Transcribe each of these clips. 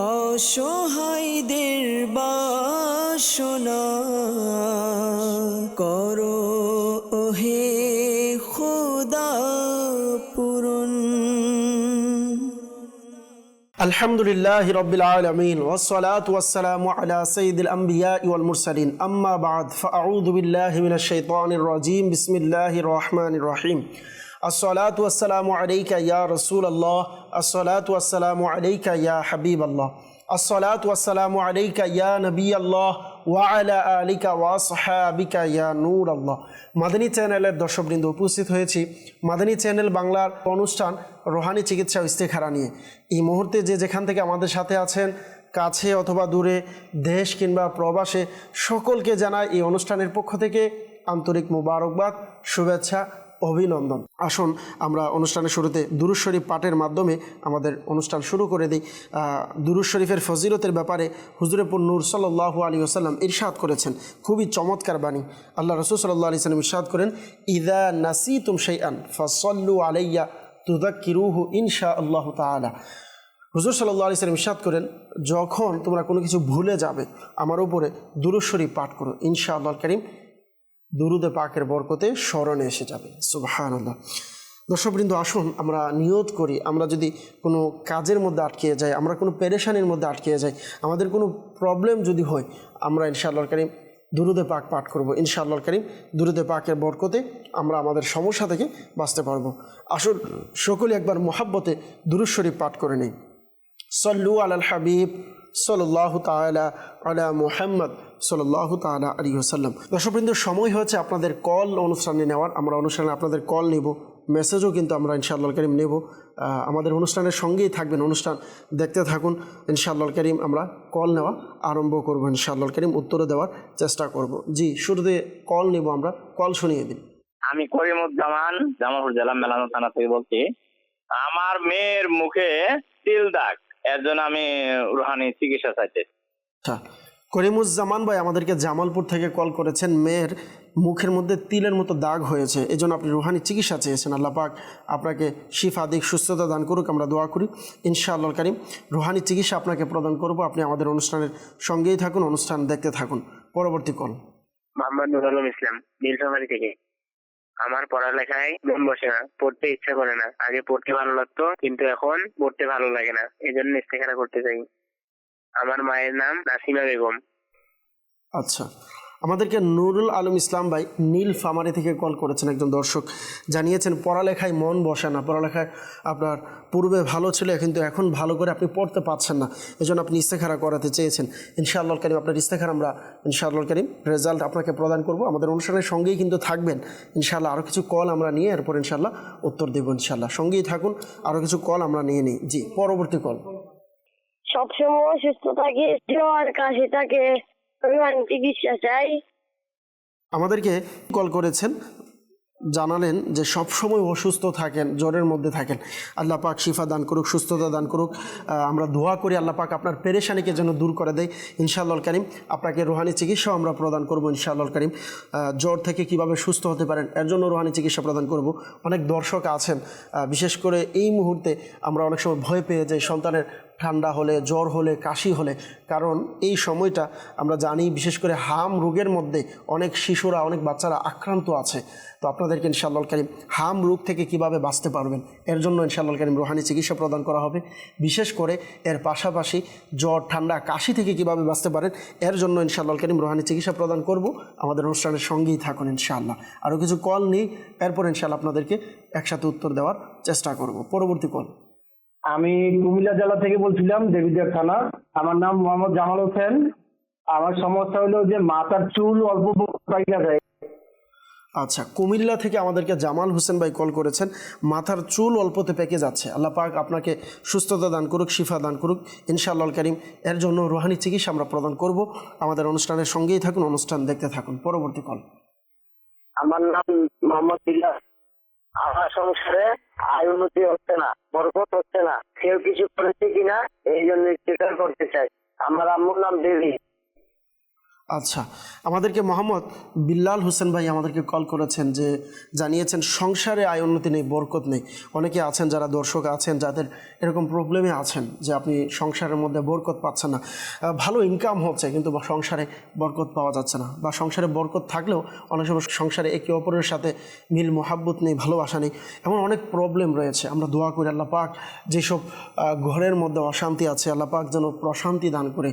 অসহায়দের বাসনা করো ওহে খোদা পূরণ। আলহামদুলিল্লাহি রাব্বিল আলামিন ওয়াসসালাতু ওয়াসসালামু আলা সাইয়্যিদিল আমবিয়াই ওয়াল মুরসালিন আম্মা বা'দ ফাআউযু বিল্লাহি মিনাশ শাইতানির রাজীম বিসমিল্লাহির রহমানির রহিম। আসসালাতু ওয়াসসালামু আলাইকা ইয়া রাসূলুল্লাহ, আসসালাতু ওয়াসসালামু আলাইকা ইয়া হাবিবাল্লাহ, আসসালাতু ওয়াসসালামু আলাইকা ইয়া নবিয়াল্লাহ ওয়া আলা আলিকা ওয়া আসহাবিকা ইয়া নূরাল্লাহ। মাদানী চ্যানেলের দর্শকবৃন্দ, উপস্থিত হয়েছি মাদানী চ্যানেল বাংলার অনুষ্ঠান রোহানি চিকিৎসা ও ইস্তেখারা নিয়ে। এই মুহূর্তে যে যেখান থেকে আমাদের সাথে আছেন, কাছে অথবা দূরে, দেশ কিংবা প্রবাসে, সকলকে জানাই এই অনুষ্ঠানের পক্ষ থেকে আন্তরিক মুবারকবাদ, শুভেচ্ছা, অভিনন্দন। আসুন আমরা অনুষ্ঠানের শুরুতে দুরূদ শরীফ পাঠের মাধ্যমে আমাদের অনুষ্ঠান শুরু করে দিই। দুরূদ শরীফের ফজিলতের ব্যাপারে হুজুরেপুর নূর সাল্লাল্লাহু আলাইহি ওয়াসাল্লাম ইরশাদ করেছেন, খুবই চমৎকার বাণী। আল্লাহ রাসূল সাল্লাল্লাহু আলাইহি ওয়াসাল্লাম ইরশাদ করেন, ইযা নাসিতুম শাইআন ফাসাল্লু আলাইয়া তুযাক্কিরুহু ইনশাআল্লাহু তাআলা। হুজুর সাল্লাল্লাহু আলাইহি ওয়াসাল্লাম ইরশাদ করেন, যখন তোমরা কোনো কিছু ভুলে যাবে আমার উপরে দুরূদ শরীফ পাঠ করো, ইনশাআল্লাহুল কারীম দুরুদে পাকের বরকতে স্মরণে এসে যাবে। সুবহানাল্লাহ। দর্শকবৃন্দ, আসুন আমরা নিয়ত করি, আমরা যদি কোনো কাজের মধ্যে আটকে যাই, আমরা কোনো পেরেশানির মধ্যে আটকে যাই, আমাদের কোনো প্রবলেম যদি হয়, আমরা ইনশাআল্লাহুল কারীম দুরুদে পাক পাঠ করব। ইনশাআল্লাহুল কারীম দুরুদে পাকের বরকতে আমরা আমাদের সমস্যা থেকে বাঁচতে পারবো। আসুন সকলে একবার মুহাব্বতে দুরূদ শরীফ পাঠ করে নেই। সল্লু আলাল হাবিব সাল্লাল্লাহু তাআলা আলা মুহাম্মদ সাল্লাল্লাহু তাআলা আলাইহি ওয়াসাল্লাম। দর্শকবৃন্দ, সময় হয়েছে আপনাদের কল অনুষ্ঠানে নেওয়ার। আমরা অনুষ্ঠানে আপনাদের কল নেব, মেসেজও কিন্তু আমরা ইনশাআল্লাহুল কারীম নেব। আমাদের অনুষ্ঠানের সঙ্গেই থাকবেন, অনুষ্ঠান দেখতে থাকুন। ইনশাআল্লাহুল কারীম আমরা কল নেওয়া আরম্ভ করব, ইনশাআল্লাহুল কারীম উত্তরে দেওয়ার চেষ্টা করব। জি, শুরুতে কল নেব আমরা, কল শুনিয়ে দিন। আমি করিমুজ্জামান, জামালপুর জেলা মেলানো থানা থেকে বলছি। আমার মেয়ের মুখে তিল দাগ, এর জন্য আমি রুহানি চিকিৎসা চাইতে। আচ্ছা, করিমুজ্জামান ভাই আমাদেরকে জামালপুর থেকে কল করেছেন। মেয়ের মুখের মধ্যে তিলের মতো দাগ হয়েছে, এই জন্য আপনি রুহানি চিকিৎসা চেয়েছেন। আল্লাহ পাক আপনাকে শিফা দিক, সুস্থতা দান করুক, আমরা দোয়া করি। ইনশাআল্লাহুল কারীম রুহানি চিকিৎসা আপনাকে প্রদান করব। আপনি আমাদের অনুষ্ঠানের সঙ্গেই থাকুন, অনুষ্ঠান দেখতে থাকুন। পরবর্তী কল। মোহাম্মদ নুরুল আলম ইসলাম, নীলফামারী থেকে। আমার পড়ালেখায় মন বসে না, পড়তে ইচ্ছা করে না। আগে পড়তে ভালো লাগতো, কিন্তু এখন পড়তে ভালো লাগে না, এই জন্য ইস্তেখারা করতে চাই। আমার মায়ের নাম নাসিমা বেগম। আচ্ছা, আমাদেরকে নুরুল আলম ইসলাম ভাই নীলফামারী থেকে কল করেছেন। একজন দর্শক জানিয়েছেন পড়ালেখায় মন বসে না, পড়ালেখায় আপনার পূর্বে ভালো ছিল কিন্তু এখন ভালো করে আপনি পড়তে পারছেন না, এজন্য আপনি ইস্তেখারা করাতে চেয়েছেন। ইনশাআল্লাহুল কারীম আপনার ইস্তেখারা আমরা ইনশাআল্লাহুল কারীম রেজাল্ট আপনাকে প্রদান করব। আমাদের অনুষ্ঠানের সঙ্গেই কিন্তু থাকবেন ইনশাআল্লাহ। আরও কিছু কল আমরা নিয়ে এরপর ইনশাআল্লাহ উত্তর দেবো। ইনশাআল্লাহ সঙ্গেই থাকুন, আরও কিছু কল আমরা নিয়ে নিই। জি, পরবর্তী কল। সবসময় অসুস্থ থাকে, জ্বর কাশি থাকে, চিকিৎসা চাই। আমাদেরকে কল করেছেন, জানালেন যে সব সময় অসুস্থ থাকেন, জ্বরের মধ্যে থাকেন। আল্লাহ পাক শিফা দান করুক, সুস্থতা দান করুক। আমরা দোয়া করি আল্লাহ পাক আপনার পেরেশানিকে যেন দূর করে দেয়। ইনশাআল্লাহুল কারীম আপনাকে রুহানি চিকিৎসাও আমরা প্রদান করব। ইনশাআল্লাহুল কারীম জ্বর থেকে কিভাবে সুস্থ হতে পারেন এর জন্য রুহানি চিকিৎসা প্রদান করব। অনেক দর্শক আছেন, বিশেষ করে এই মুহূর্তে আমরা অনেক সময় ভয় পেয়ে যাই সন্তানের ঠান্ডা হলে, জ্বর হলে, কাশি হলে, কারণ এই সময়টা আমরা জানি বিশেষ করে হাম রোগের মধ্যে অনেক শিশুরা, অনেক বাচ্চারা আক্রান্ত আছে। তো আপনাদেরকে ইনশাআল্লাহুল কারীম হাম রোগ থেকে কিভাবে বাঁচতে পারবেন এর জন্য ইনশাআল্লাহুল কারীম রুহানি চিকিৎসা প্রদান করা হবে। বিশেষ করে এর পাশাপাশি জ্বর, ঠান্ডা, কাশি থেকে কিভাবে বাঁচতে পারেন এর জন্য ইনশাআল্লাহুল কারীম রুহানি চিকিৎসা প্রদান করব। আমাদের অনুষ্ঠানের সঙ্গেই থাকুন ইনশাআল্লাহ। আরও কিছু কল নিই, এরপর ইনশাআল্লাহ আপনাদেরকে একসাথে উত্তর দেওয়ার চেষ্টা করব। পরবর্তী কল। আমি কুমিল্লা জেলা থেকে বলছিলাম, দেবিদ্বার থানা। আমার নাম মোহাম্মদ জামাল হোসেন। আমার সমস্যা হলো যে মাথার চুল অল্প পাইকা যায়। আচ্ছা, কুমিল্লা থেকে আমাদেরকে জামাল হোসেন ভাই কল করেছেন, মাথার চুল অল্পতে পেকে যাচ্ছে। আল্লাহ পাক আপনাকে সুস্থতা দান করুক, শিফা দান করুক ইনশাআল্লাহুল কারীম। এর জন্য রুহানি চিকিৎসা আমরা প্রদান করব। আমাদের অনুষ্ঠানের সঙ্গেই থাকুন, অনুষ্ঠান দেখতে থাকুন। পরবর্তী কল। আমার নাম মোহাম্মদ ইলিয়াস। আমার সংসারে আয় উন্নতি হচ্ছে না, বরকত হচ্ছে না, কেউ কিছু করেছে কিনা এই জন্য ইস্তেখারা করতে চাই। আমার আম্মুর নাম দেবী। আচ্ছা, আমাদেরকে মোহাম্মদ বিল্লাল হোসেন ভাই আমাদেরকে কল করেছেন, যে জানিয়েছেন সংসারে আয় উন্নতি নেই, বরকত নেই। অনেকে আছেন যারা দর্শক আছেন যাদের এরকম প্রবলেমে আছেন যে আপনি সংসারের মধ্যে বরকত পাচ্ছেন না, ভালো ইনকাম হচ্ছে কিন্তু সংসারে বরকত পাওয়া যাচ্ছে না, বা সংসারে বরকত থাকলেও অনেক সময় সংসারে একে অপরের সাথে মিল মোহাব্বত নেই, ভালোবাসা নেই, এমন অনেক প্রবলেম রয়েছে। আমরা দোয়া করি আল্লাহ পাক যেসব ঘরের মধ্যে অশান্তি আছে আল্লাহ পাক যেন প্রশান্তি দান করে,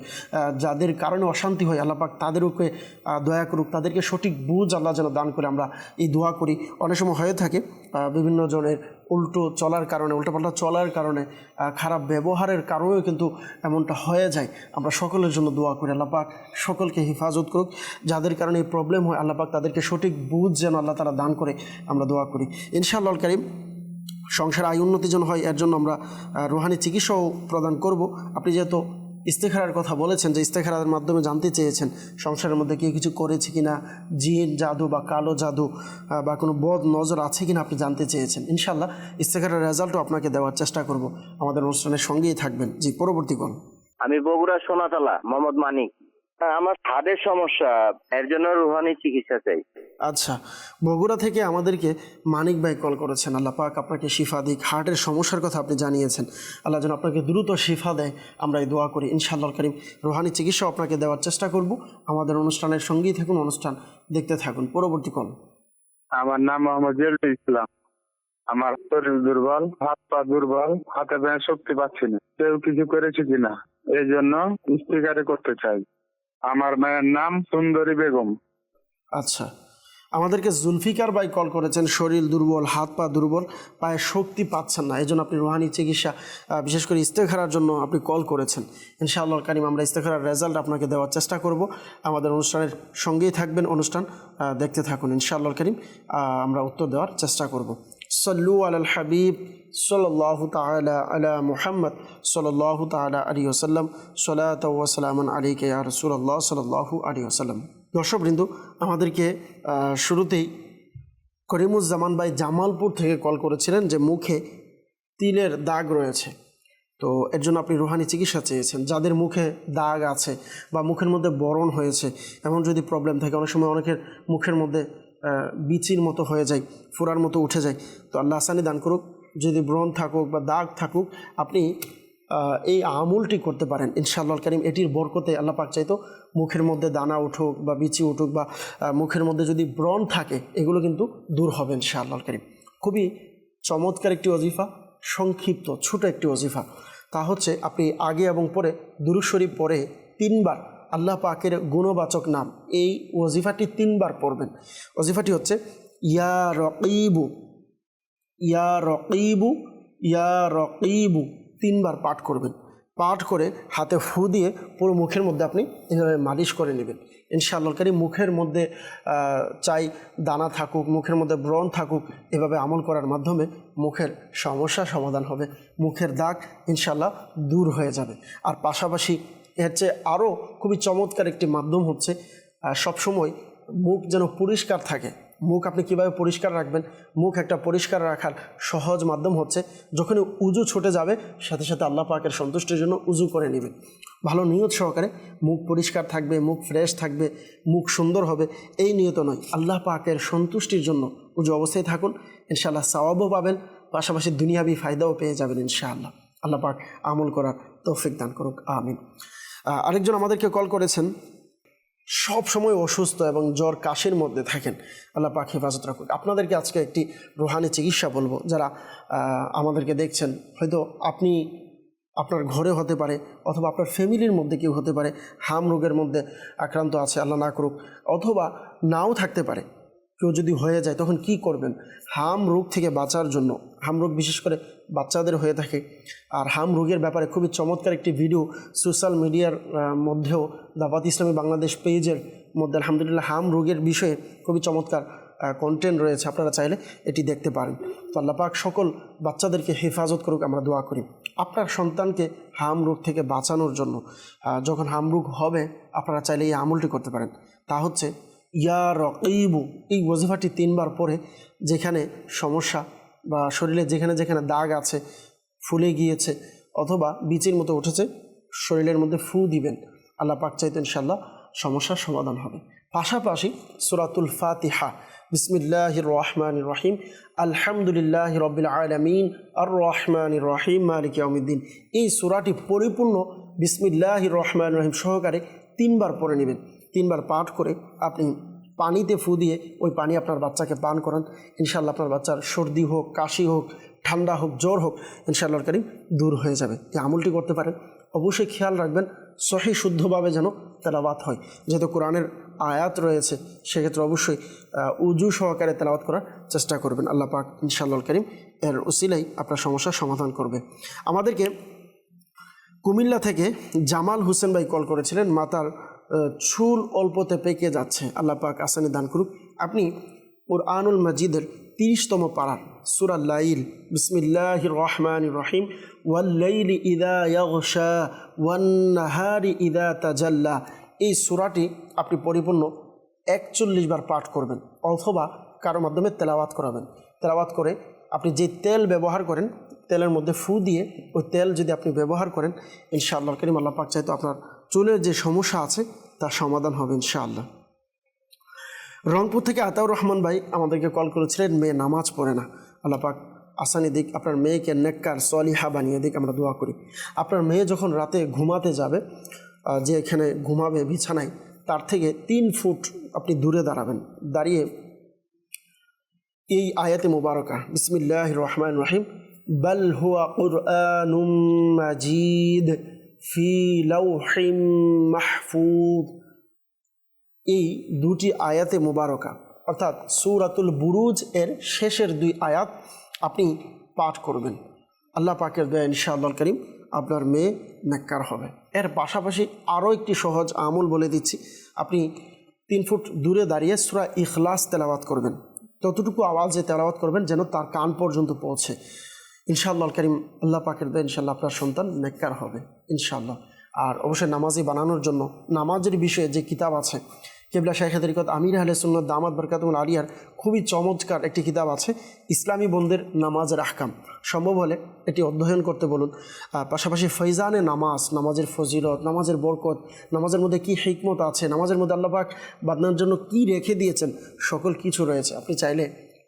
যাদের কারণে অশান্তি হয় আল্লাহ পাক তাদেরকে দয়া করুক, তাদেরকে সঠিক বুঝ আল্লাহ যেন দান করে, আমরা এই দোয়া করি। অনেক সময় হয়ে থাকে বিভিন্ন জনের উল্টো চলার কারণে, উল্টোপাল্টা চলার কারণে, খারাপ ব্যবহারের কারণেও কিন্তু এমনটা হয়ে যায়। আমরা সকলের জন্য দোয়া করি আল্লাহ পাক সকলকে হেফাজত করুক, যাদের কারণে এই প্রবলেম হয় আল্লাহ পাক তাদেরকে সঠিক বুঝ যেন আল্লাহ তাআলা দান করে, আমরা দোয়া করি ইনশাআল্লাহ কারীম। সংসার আয় উন্নতি যেন হয় এর জন্য আমরা রুহানি চিকিৎসাও প্রদান করব। আপনি যেহেতু ইস্তেখারার কথা বলেছেন, যে ইস্তেখারার মাধ্যমে জানতে চেয়েছেন সংসারের মধ্যে কেউ কিছু করেছে কিনা, জিন জাদু বা কালো জাদু বা কোনো বদ নজর আছে কিনা আপনি জানতে চেয়েছেন। ইনশাআল্লাহ ইস্তেখারার রেজাল্টও আপনাকে দেওয়ার চেষ্টা করব। আমাদের অনুষ্ঠানের সঙ্গেই থাকবেন। জি, পরবর্তী কোন? আমি বগুড়া সোনাতলা মোহাম্মদ মানিক। আমার হার্টের সমস্যা, এর জন্য রুহানি চিকিৎসা চাই। আচ্ছা, বগুড়া থেকে আমাদেরকে মানিক ভাই কল করেছেন। আল্লাহ পাক আপনাকে শিফা দিক। হার্টের সমস্যার কথা আপনি জানিয়েছেন, আল্লাহ যেন আপনাকে দ্রুত শিফা দেয়, আমরা এই দোয়া করি ইনশাআল্লাহ কারীম। রুহানি চিকিৎসাও আপনাকে দেওয়ার চেষ্টা করব। আমাদের অনুষ্ঠানের সঙ্গেই থাকুন, অনুষ্ঠান দেখতে থাকুন। পরবর্তী কোন? আমার নাম মোহাম্মদ জিয়ারুল ইসলাম। আমার শরীর দুর্বল, হাত পা দুর্বল, হাতে পায়ে শক্তি পাচ্ছি না, কেউ কিছু করেছে কিনা এই জন্য ইস্তেখারা করতে চাই। আমার মায়ের নাম সুন্দরী বেগম। আচ্ছা, আমাদেরকে জুলফিকার ভাই কল করেছেন, শরীর দুর্বল, হাত পা দুর্বল, পায়ে শক্তি পাচ্ছেন না, এই জন্য আপনি রুহানি চিকিৎসা বিশেষ করে ইস্তেখারার জন্য আপনি কল করেছেন। ইনশাআল্লাহ কারীম আমরা ইস্তেখারার রেজাল্ট আপনাকে দেওয়ার চেষ্টা করব। আমাদের অনুষ্ঠানের সঙ্গেই থাকবেন, অনুষ্ঠান দেখতে থাকুন ইনশাআল্লাহ কারীম। আমরা উত্তর দেওয়ার চেষ্টা করব। সল্লু আলাল হাবিব সাল্লাল্লাহু তাআলা আলা মুহাম্মদ সাল্লাল্লাহু তাআলা আলাইহি ওয়াসাল্লাম, সালাতু ওয়া সালামান আলাইকা ইয়া রাসূলুল্লাহ সাল্লাল্লাহু আলাইহি ওয়াসাল্লাম। দর্শকবৃন্দ, আমাদেরকে শুরুতেই করিমুজ্জামান ভাই জামালপুর থেকে কল করেছিলেন যে মুখে তিলের দাগ রয়েছে, তো এর জন্য আপনি রুহানি চিকিৎসা চেয়েছেন। যাদের মুখে দাগ আছে বা মুখের মধ্যে ব্রণ হয়েছে, এমন যদি প্রবলেম থাকে, অনেক সময় অনেকের মুখের মধ্যে বিচির মতো হয়ে যায়, ফোড়ার মতো উঠে যায়, তো আল্লাহ আসানি দান করুক। যদি ব্রণ থাকুক বা দাগ থাকুক, আপনি এই আমলটি করতে পারেন ইনশাআল্লাহ কারীম। এটির বরকতে আল্লাহ পাক চাইতো মুখের মধ্যে দানা উঠুক বা বিচি উঠুক বা মুখের মধ্যে যদি ব্রণ থাকে, এগুলো কিন্তু দূর হবে ইনশাআল্লাহ কারীম। খুবই চমৎকার একটি ওজিফা, সংক্ষিপ্ত ছোট একটি ওজিফা। তা হচ্ছে আপনি আগে এবং পরে দুরূদ শরীফ পড়ে 3 বার আল্লাহ পাকের গুণবাচক নাম, এই ওজিফাটি 3 বার পড়বেন। ওজিফাটি হচ্ছে ইয়া রকিবু, ইয়া রকিবু, ইয়া রকিবু, 3 বার পাঠ করবেন। পাঠ করে হাতে ফু দিয়ে পুরো মুখের মধ্যে আপনি এভাবে মালিশ করে নেবেন ইনশাআল্লাহ কারীম। মুখের মধ্যে চাই দানা থাকুক, মুখের মধ্যে ব্রণ থাকুক, এভাবে আমল করার মাধ্যমে মুখের সমস্যা সমাধান হবে, মুখের দাগ ইনশাআল্লাহ দূর হয়ে যাবে। আর পাশাপাশি এর চেয়ে আরও খুবই চমৎকার একটি মাধ্যম হচ্ছে সবসময় মুখ যেন পরিষ্কার থাকে। মুখ আপনি কীভাবে পরিষ্কার রাখবেন? মুখ একটা পরিষ্কার রাখার সহজ মাধ্যম হচ্ছে যখনই উজু ছুটে যাবে সাথে সাথে আল্লাহ পাকের সন্তুষ্টির জন্য উজু করে নেবেন। ভালো নিয়ত সহকারে মুখ পরিষ্কার থাকবে, মুখ ফ্রেশ থাকবে, মুখ সুন্দর হবে, এই নিয়ত নয়, আল্লাহ পাকের সন্তুষ্টির জন্য উজু অবস্থায় থাকুন ইনশাআল্লাহ। সওয়াবও পাবেন, পাশাপাশি দুনিয়াবি ফায়দাও পেয়ে যাবেন ইনশাআল্লাহ। আল্লাহ পাক আমল করার তৌফিক দান করুক, আমিন। আরেকজন আমাদেরকে কল করেছেন, সব সময় অসুস্থ এবং জ্বর কাশির মধ্যে থাকেন, আল্লাহ পাক হেফাজত রাখুক। আপনাদেরকে আজকে একটি রুহানি চিকিৎসা বলবো। যারা আমাদেরকে দেখছেন, হয়তো আপনি আপনার ঘরে হতে পারে অথবা আপনার ফ্যামিলির মধ্যে কেউ হতে পারে হাম রোগের মধ্যে আক্রান্ত আছে, আল্লাহ না করুক, অথবা নাও থাকতে পারে। কেউ যদি হয়ে যায় তখন কি করবেন? হাম রোগ থেকে বাঁচার জন্য, হাম রোগ বিশেষ করে বাচ্চাদের হয়ে থাকে, আর হাম রোগের ব্যাপারে খুবই চমৎকার একটি ভিডিও সোশ্যাল মিডিয়ার মধ্যেও দাওয়াত ইসলামী বাংলাদেশ পেজের মধ্যে আলহামদুলিল্লাহ হাম রোগের বিষয়ে খুবই চমৎকার কন্টেন্ট রয়েছে, আপনারা চাইলে এটি দেখতে পারেন। তো আল্লাহ পাক সকল বাচ্চাদেরকে হেফাজত করুক, আমরা দোয়া করি। আপনার সন্তানকে হাম রোগ থেকে বাঁচানোর জন্য যখন হাম রোগ হবে, আপনারা চাইলে এই আমলটি করতে পারেন। তা হচ্ছে ইয়া রকিবু, এই ওজিফাটি 3 বার পরে যেখানে সমস্যা বা শরীরে যেখানে যেখানে দাগ আছে, ফুলে গিয়েছে অথবা বিচির মতো উঠেছে, শরীরের মধ্যে ফু দিবেন। আল্লাহ পাক চাইতেন ইনশাআল্লাহ সমস্যার সমাধান হবে। পাশাপাশি সূরাতুল ফাতিহা, বিসমিল্লাহির রহমানির রহিম, আলহামদুলিল্লাহি রাব্বিল আলামিন, আর রহমানির রহিম, মালিক ইয়াউমিদ্দিন, এই সূরাটি পরিপূর্ণ বিসমিল্লাহির রহমানির রহিম সহকারে 3 বার পড়ে নেবেন। 3 বার পাঠ করে আপনি পানিতে ফু দিয়ে ওই পানি আপনার বাচ্চাকে পান করান। ইনশাআল্লাহ আপনার বাচ্চার সর্দি হোক, কাশি হোক, ঠান্ডা হোক, জ্বর হোক, ইনশাআল্লাহ কারীম দূর হয়ে যাবে। এই আমলটি করতে পারেন। অবশ্যই খেয়াল রাখবেন সহি শুদ্ধভাবে যেন তেলাওয়াত হয়। যেহেতু কোরআনের আয়াত রয়েছে, সেক্ষেত্রে অবশ্যই উজু সহকারে তেলাওয়াত করার চেষ্টা করবেন। আল্লাহ পাক ইনশাআল্লাহ কারীম এর উসিলাই আপনার সমস্যার সমাধান করবে। আমাদেরকে কুমিল্লা থেকে জামাল হোসেন ভাই কল করেছিলেন, মাথার চুল অল্পতে পেকে যাচ্ছে, আল্লাহ পাক আসানি দান করুক। আপনি কুরআনুল মাজিদের 30তম পারার সূরা লাইল, বিসমিল্লাহির রহমানির রহিম, ওয়াল লাইলি ইযা ইয়াগশা ওয়ান নাহারি ইযা তাজাল্লা, এই সূরাটি আপনি পরিপূর্ণ 41 বার পাঠ করবেন, অথবা কারো মাধ্যমে তেলাওয়াত করাবেন। তেলাওয়াত করে আপনি যে তেল ব্যবহার করেন, তেলের মধ্যে ফু দিয়ে ওই তেল যদি আপনি ব্যবহার করেন, ইনশাআল্লাহ কারীম আল্লাহ পাক চাইতো আপনার চুলের যে সমস্যা আছে তার সমাধান হবে ইনশাআল্লাহ। রংপুর থেকে আতাউর রহমান ভাই আমাদেরকে কল করেছিলেন, মেয়ে নামাজ পড়ে না, আল্লাহ পাক আসানি দিক, আপনার মেয়েকে নেককার সলিহা বানিয়ে দিক, আমরা দোয়া করি। আপনার মেয়ে যখন রাতে ঘুমাতে যাবে, যে এখানে ঘুমাবে বিছানায়, তার থেকে 3 ফুট আপনি দূরে দাঁড়াবেন। দাঁড়িয়ে এই আয়াতে মুবারকা, বিসমিল্লাহির রহমানির রহিম, বাল হুয়া কুরআনুম মাজিদ ফি লাউহিম মাহফুজ, এই 2টি আয়াতে মুবারকা অর্থাৎ সূরাতুল বুরুজ এর শেষের 2 আয়াত আপনি পাঠ করবেন। আল্লাহ পাকের দয়া ইনশাআল্লাহ কারীম আপনার মেয়ে নেককার হবে। এর পাশাপাশি আরও একটি সহজ আমল বলে দিচ্ছি, আপনি 3 ফুট দূরে দাঁড়িয়ে সূরা ইখলাস তেলাওয়াত করবেন। ততটুকু আওয়াজে তেলাওয়াত করবেন যেন তার কান পর্যন্ত পৌঁছে। ইনশাআল্লাহ কারীম আল্লাহ পাকের দয়া ইনশাআল্লাহ আপনার সন্তান নেককার হবে ইনশাআল্লাহ। আর অবশ্যই নামাজি বানানোর জন্য নামাজের বিষয়ে যে কিতাব আছে, কেবলা শাইখে তরিকত আমির আহলে সুন্নাত দামাত বরকাতুল আলিয়ার খুবই চমৎকার একটি কিতাব আছে, ইসলামী বোনদের নামাজের আহকাম। সম্ভব হলে এটি অধ্যয়ন করতে বলুন। পাশাপাশি ফৈজানে নামাজ, নামাজের ফজিলত, নামাজের বরকত, নামাজের মধ্যে কি হিকমত আছে, নামাজের মধ্যে আল্লাহ পাক বান্দার জন্য কি রেখে দিয়েছেন, সকল কিছু রয়েছে। আপনি চাইলে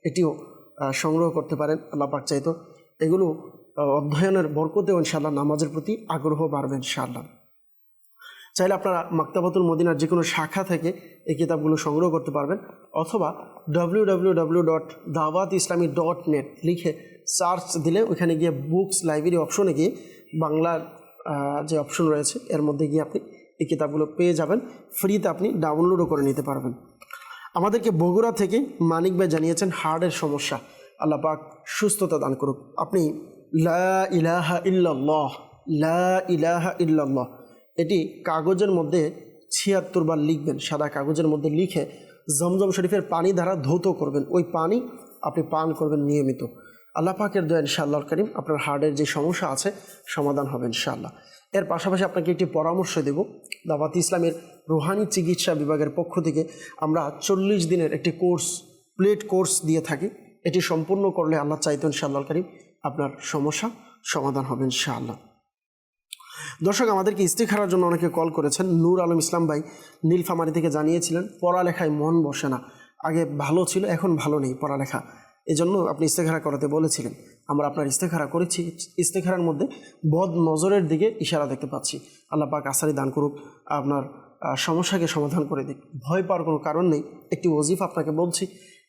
এটিও সংগ্রহ করতে পারেন। আল্লাহ পাক চাইতো এগুলো অধ্যয়নের বরকতেও ইনশাআল্লাহ নামাজের প্রতি আগ্রহ বাড়বে ইনশাআল্লাহ। চাইলে আপনারা মাকতাবাতুল মদিনার যে কোনো শাখা এই কিতাবগুলো সংগ্রহ করতে পারবেন, অথবা www.dawatislami.net লিখে সার্চ দিলে ওইখানে গিয়ে বুকস লাইব্রেরি অপশনে গিয়ে বাংলার যে অপশন রয়েছে এর মধ্যে গিয়ে আপনি এই কিতাবগুলো পেয়ে যাবেন। ফ্রিতে আপনি ডাউনলোডও করে নিতে পারবেন। আমাদেরকে বগুড়া থেকে মানিক ভাই জানিয়েছেন হার্টের সমস্যা, আল্লাহ পাক সুস্থতা দান করুক। আপনি লা ইলাহা ইল্লাল্লাহ, লা ইলাহা ইল্লাল্লাহ এটি কাগজের মধ্যে 76 বার লিখবেন, সাদা কাগজের মধ্যে লিখে জমজম শরীফের পানি দ্বারা ধৌত করবেন। ওই পানি আপনি পান করবেন নিয়মিত। আল্লাহ পাকের দয়া ইনশাআল্লাহ কারীম আপনার হার্টের যে সমস্যা আছে সমাধান হবে ইনশাআল্লাহ। এর পাশাপাশি আপনাকে একটি পরামর্শ দেব, দাওয়াত ইসলামের রুহানি চিকিৎসা বিভাগের পক্ষ থেকে আমরা 40 দিনের একটি প্লেট কোর্স দিয়ে থাকি। এটি সম্পূর্ণ করলে আল্লাহ চাইতেন ইনশাআল্লাহ কারীম আপনার সমস্যা সমাধান হবে ইনশাআল্লাহ। দর্শক, আমাদেরকে ইস্তিখারার জন্য অনেকে কল করেছেন। নূর আলম ইসলাম ভাই নীলফামারী থেকে জানিয়েছিলেন পড়ালেখায় মন বসে না, আগে ভালো ছিল এখন ভালো নেই পড়ালেখা, এজন্য আপনি ইস্তেখারা করাতে বলেছিলেন। আমরা আপনার ইস্তেখারা করেছি। ইস্তেখারার মধ্যে বদ নজরের দিকে ইশারা দেখতে পাচ্ছি। আল্লাহ পাক আসারি দান করুক, আপনার সমস্যাকে সমাধান করে দিক। ভয় পাওয়ার কোনো কারণ নেই। একটি ওজিফা আপনাকে বলছি,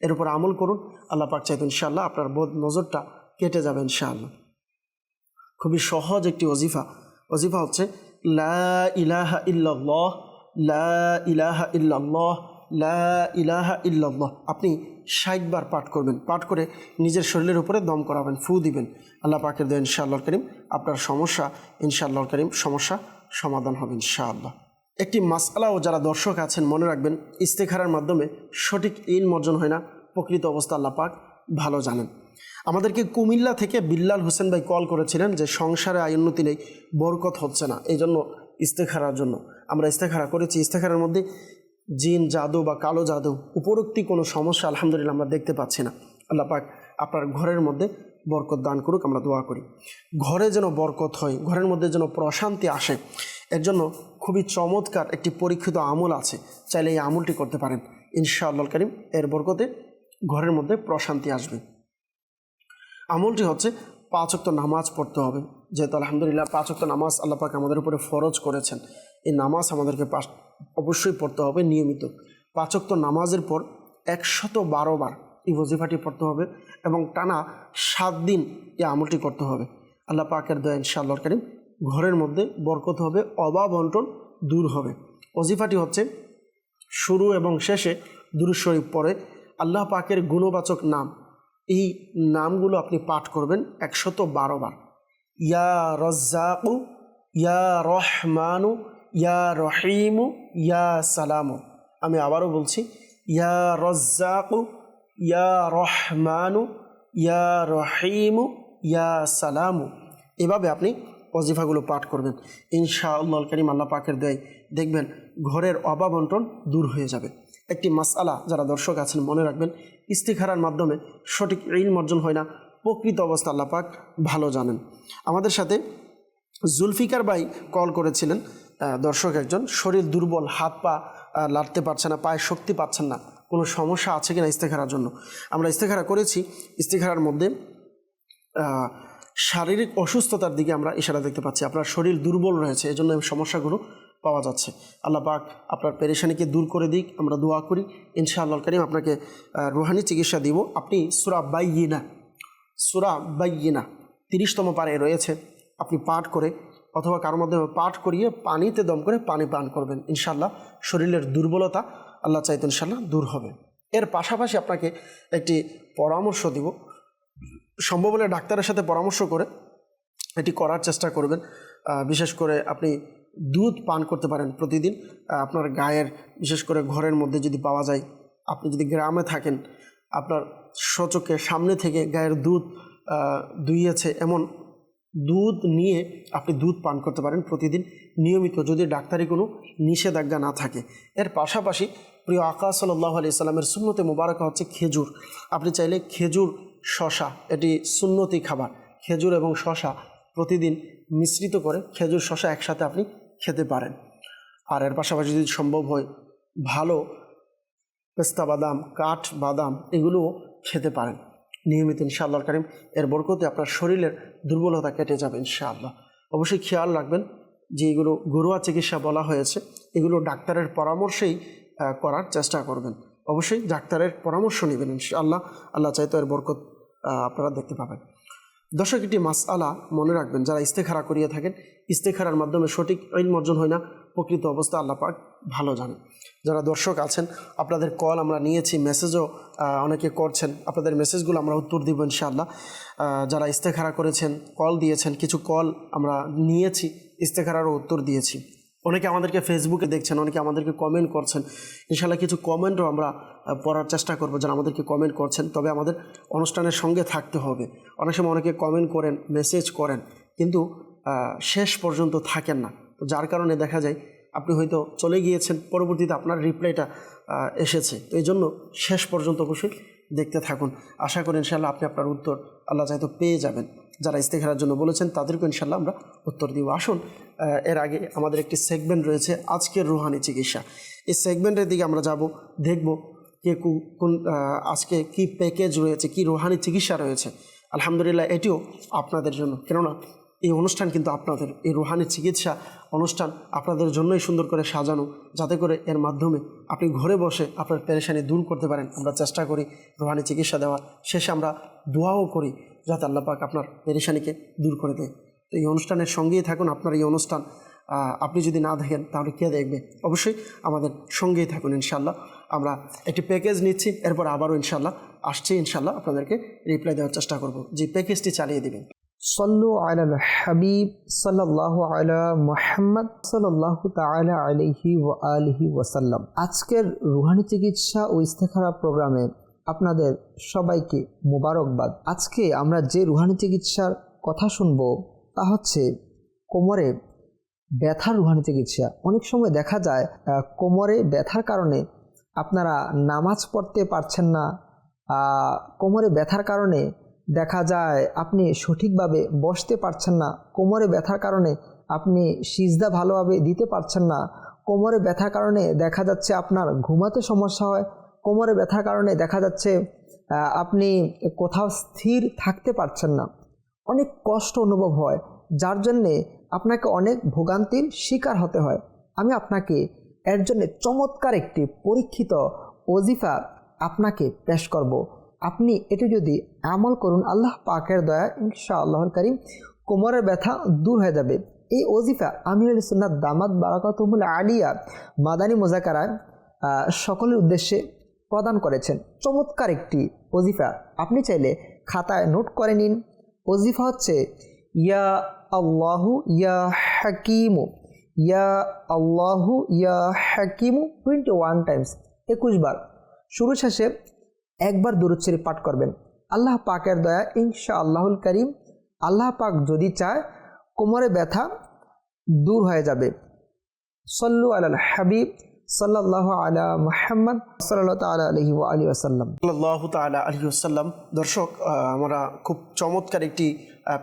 এর উপর আমল করুন। আল্লাহ পাক চাইতেন ইনশাআল্লাহ আপনার বদ নজরটা কেটে যাবে ইনশাআল্লাহ। খুবই সহজ একটি ওজিফা হচ্ছে লা ইলাহা ইল্লাল্লাহ, লা ইলাহা ইল্লাল্লাহ, লা ইলাহা ইল্লাল্লাহ। আপনি 60 বার পাঠ করবেন। পাঠ করে নিজের শরীরের উপরে দম করাবেন, ফু দিবেন। আল্লাহ পাকের দয়া ইনশাআল্লাহ কারীম আপনার সমস্যা ইনশাআল্লাহ কারীম সমস্যা সমাধান হবে ইনশাআল্লাহ। একটি মাসআলাও যারা দর্শক আছেন মনে রাখবেন, ইস্তেখারার মাধ্যমে সঠিক ইলম অর্জন হয় না, প্রকৃত অবস্থা আল্লাহ পাক ভালো জানেন। আমাদেরকে কুমিল্লা থেকে বিল্লাল হোসেন ভাই কল করেছিলেন যে সংসারে আয় উন্নতি নেই, বরকত হচ্ছে না, এই জন্য ইস্তেখারার জন্য আমরা ইস্তেখারা করেছি। ইস্তেখারার মধ্যে জিন জাদু বা কালো জাদু উপরোক্তি কোনো সমস্যা আলহামদুলিল্লাহ আমরা দেখতে পাচ্ছি না। আল্লাহ পাক আপনার ঘরের মধ্যে বরকত দান করুক, আমরা দোয়া করি। ঘরে যেন বরকত হয়, ঘরের মধ্যে যেন প্রশান্তি আসে, এর জন্য খুবই চমৎকার একটি পরীক্ষিত আমল আছে, চাইলে এই আমলটি করতে পারেন ইনশাআল্লাহ কারীম। এর বরকতে ঘরের মধ্যে প্রশান্তি আসবে। আমলটি হচ্ছে 5 ওয়াক্ত নামাজ পড়তে হবে। যেহেতু আলহামদুলিল্লাহ 5 ওয়াক্ত নামাজ আল্লাহ পাক আমাদের উপরে ফরজ করেছেন, এই নামাজ আমাদেরকে অবশ্যই পড়তে হবে নিয়মিত। 5 ওয়াক্ত নামাজের পর 112 বার এই ওজিফাটি পড়তে হবে এবং টানা 7 দিন এই আমলটি করতে হবে। আল্লাহ পাকের দয়া ইনশাআল্লাহ কারীম ঘরের মধ্যে বরকত হবে, অভাব অনটন দূর হবে। ওজিফাটি হচ্ছে শুরু এবং শেষে দুরূদ শরীফ পড়ে আল্লাহ পাকের গুণবাচক নাম, এই নামগুলো আপনি পাঠ করবেন 112 বার। ইয়া রাজ্জাকু, ইয়া রহমানু, ইয়া রহিমু, ইয়া সালামু। আমি আবারও বলছি, ইয়া রাজ্জাকু, ইয়া রহমানু, ইয়া রহিমু, ইয়া সালামু। এভাবে আপনি ওজিফাগুলো পাঠ করবেন ইনশাআল্লাহ কারীম। আল্লাহ পাকের দয়ায় দেখবেন ঘরের অভাব অনটন দূর হয়ে যাবে। একটি মাসআলা যারা দর্শক আছেন মনে রাখবেন, ইস্তিখারার মাধ্যমে সঠিক ইলম অর্জন হয় না, প্রকৃত অবস্থা আল্লাহ পাক ভালো জানেন। আমাদের সাথে জুলফিকার ভাই কল করেছিলেন, দর্শক একজন, শরীর দুর্বল, হাত পা লাড়তে পারছে না, পায়ে শক্তি পাচ্ছেন না, কোনো সমস্যা আছে কিনা ইস্তিখারার জন্য। আমরা ইস্তিখারা করেছি, ইস্তিখারার মধ্যে শারীরিক অসুস্থতার দিকে আমরা ইশারা দেখতে পাচ্ছি। আপনার শরীর দুর্বল রয়েছে, এজন্য এই সমস্যাগুলো পাওয়া যাচ্ছে। আল্লাহ পাক আপনার পেরেশানিকে দূর করে দিক, আমরা দোয়া করি। ইনশাআল্লাহ কারীম আপনাকে রুহানি চিকিৎসা দিব। আপনি সূরা বাইয়িনা 30তম পারে রয়েছে, আপনি পাঠ করে অথবা কারোর মাধ্যমে পাঠ করিয়ে পানিতে দম করে পানি পান করবেন। ইনশাআল্লাহ শরীরের দুর্বলতা আল্লাহ চাইতে ইনশাআল্লাহ দূর হবে। এর পাশাপাশি আপনাকে একটি পরামর্শ দিব, সম্ভব হলে ডাক্তারের সাথে পরামর্শ করে এটি করার চেষ্টা করবেন। বিশেষ করে আপনি দুধ পান করতে পারেন প্রতিদিন। আপনার গায়ের, বিশেষ করে ঘরের মধ্যে যদি পাওয়া যায়, আপনি যদি গ্রামে থাকেন, আপনার সচক্ষে সামনে থেকে গায়ের দুধ দুইয়েছে এমন দুধ নিয়ে আপনি দুধ পান করতে পারেন প্রতিদিন নিয়মিত, যদি ডাক্তারি কোনো নিষেধাজ্ঞা না থাকে। এর পাশাপাশি প্রিয় আকা সাল্লাল্লাহু আলাইহি সাল্লামের সুন্নতে মুবারাকা হচ্ছে খেজুর। আপনি চাইলে খেজুর, শশা, এটি সুন্নতি খাবার। খেজুর এবং শশা প্রতিদিন মিশ্রিত করে খেজুর শশা একসাথে আপনি খেতে পারেন। আর এর পাশাপাশি যদি সম্ভব হয় ভালো পেস্তা বাদাম, কাঠ বাদাম এগুলোও খেতে পারেন নিয়মিত ইনশাআল্লাহ কারীম। এর বরকতে আপনার শরীরের দুর্বলতা কেটে যাবে ইনশাআল্লাহ। অবশ্যই খেয়াল রাখবেন যে এগুলো ঘরোয়া চিকিৎসা বলা হয়েছে, এগুলো ডাক্তারের পরামর্শেই করার চেষ্টা করবেন। অবশ্যই ডাক্তারের পরামর্শ নেবেন ইনশাআল্লাহ। আল্লাহ চাইতো এর বরকত আপনারা দেখতে পাবেন। দর্শক, একটি মাসআলা মনে রাখবেন, যারা ইস্তেখারা করিয়ে থাকেন, ইস্তেখারার মাধ্যমে সঠিক ইলম অর্জন হয় না, প্রকৃত অবস্থা আল্লাহ পাক ভালো জানেন। যারা দর্শক আছেন, আপনাদের কল আমরা নিয়েছি, মেসেজও অনেকে করছেন, আপনাদের মেসেজগুলো আমরা উত্তর দিব ইনশাআল্লাহ। যারা ইস্তেখারা করেছেন, কল দিয়েছেন, কিছু কল আমরা নিয়েছি, ইস্তেখারারও উত্তর দিয়েছি। অনেকে আমাদেরকে ফেসবুকে দেখছেন, অনেকে আমাদেরকে কমেন্ট করছেন। ইনশাআল্লাহ কিছু কমেন্টও আমরা পড়ার চেষ্টা করব যারা আমাদেরকে কমেন্ট করছেন। তবে আমাদের অনুষ্ঠানের সঙ্গে থাকতে হবে। অনেক সময় অনেকে কমেন্ট করেন, মেসেজ করেন, কিন্তু শেষ পর্যন্ত থাকেন না। তো যার কারণে দেখা যায় আপনি হয়তো চলে গিয়েছেন, পরবর্তীতে আপনার রিপ্লাইটা এসেছে। তো এই জন্য শেষ পর্যন্ত অবশ্যই দেখতে থাকুন। আশা করি ইনশাআল্লাহ আপনি আপনার উত্তর আল্লাহ চাইতো পেয়ে যাবেন। যারা ইস্তেখারার জন্য বলেছেন তাদেরকে ইনশাআল্লাহ আমরা উত্তর দিব। আসুন, এর আগে আমাদের একটি সেগমেন্ট রয়েছে আজকের রুহানি চিকিৎসা। এই সেগমেন্টের দিকে আমরা যাব, দেখব কে কোন আজকে কি প্যাকেজ রয়েছে, কি রুহানি চিকিৎসা রয়েছে। আলহামদুলিল্লাহ এটিও আপনাদের জন্য, কেননা এই অনুষ্ঠান কিন্তু আপনাদের, এই রুহানি চিকিৎসা অনুষ্ঠান আপনাদের জন্যই সুন্দর করে সাজানো, যাতে করে এর মাধ্যমে আপনি ঘরে বসে আপনার পেরেশানি দূর করতে পারেন। আমরা চেষ্টা করি রুহানি চিকিৎসা দেওয়ার, শেষে আমরা দোয়াও করি যাতে আল্লাহ পাক আপনার পেরেশানিকে দূর করে দেয়। তো এই অনুষ্ঠানের সঙ্গেই থাকুন। আপনার এই অনুষ্ঠান আপনি যদি না দেখেন তাহলে কে দেখবে? অবশ্যই আমাদের সঙ্গেই থাকুন ইনশাআল্লাহ। আমরা একটি প্যাকেজ নিচ্ছি, এরপর আবারও ইনশাআল্লাহ আসছি, ইনশাআল্লাহ আপনাদেরকে রিপ্লাই দেওয়ার চেষ্টা করব। যে প্যাকেজটি চালিয়ে দেবেন। সল্লু আলাল হাবিব সাল্লাল্লাহু আলা মুহাম্মদ সাল্লাল্লাহু তাআলা আলাইহি ওয়া আলিহি ওয়াসাল্লাম। আজকের রুহানি চিকিৎসা ও ইস্তেখারা প্রোগ্রামে আপনাদের সবাইকে মোবারকবাদ। আজকে আমরা যে রুহানি চিকিৎসার কথা শুনব তা হচ্ছে কোমরে ব্যথার রুহানি চিকিৎসা। অনেক সময় দেখা যায় কোমরে ব্যথার কারণে আপনারা নামাজ পড়তে পারছেন না, কোমরে ব্যথার কারণে দেখা যায় আপনি সঠিকভাবে বসতে পারছেন না, কোমরে ব্যথার কারণে আপনি সিজদা ভালোভাবে দিতে পারছেন না, কোমরে ব্যথার কারণে দেখা যাচ্ছে আপনার ঘুমাতে সমস্যা হয়, কোমরে ব্যথার কারণে দেখা যাচ্ছে আপনি কোথাও স্থির থাকতে পারছেন না, অনেক কষ্ট অনুভব হয়, যার জন্যে আপনাকে অনেক ভোগান্তির শিকার হতে হয়, আমি আপনাকে এর জন্য চমৎকার একটি পরীক্ষিত ওজিফা আপনাকে পেশ করব। আপনি এটি যদি আমল করুন, আল্লাহ পাকের দয়া ইনশাআল্লাহুল কারীম কোমরের ব্যথা দূর হয়ে যাবে। এই ওজিফা আমিরুল সুন্নাত দামাত বারাকাতুহুল আলিয়া মাদানী মুযাকারায় সকলের উদ্দেশ্যে প্রদান করেছেন। চমৎকার একটি ওজিফা, আপনি চাইলে খাতায় নোট করে নিন। ওজিফা হচ্ছে ইয়া আল্লাহু ইয়া হাকিমু, ইয়া আল্লাহু ইয়া হাকিমু 21 টাইমস, 21 বার। শুরু শেষে একবার দুরূদ শরীফ পাঠ করবেন। আল্লাহ পাকের দয়া ইনশাআল্লাহুল কারীম, আল্লাহ পাক যদি চায় কোমরে ব্যথা দূর হয়ে যাবে। সল্লু আলাল হাবিব সাল্লাল্লাহু আলা মুহাম্মদ সাল্লাল্লাহু তাআলা আলাইহি ওয়া আলিহি ওয়াসাল্লাম। সাল্লাল্লাহু তাআলা আলাইহি ওয়াসাল্লাম। দর্শক, আমরা খুব চমৎকার একটি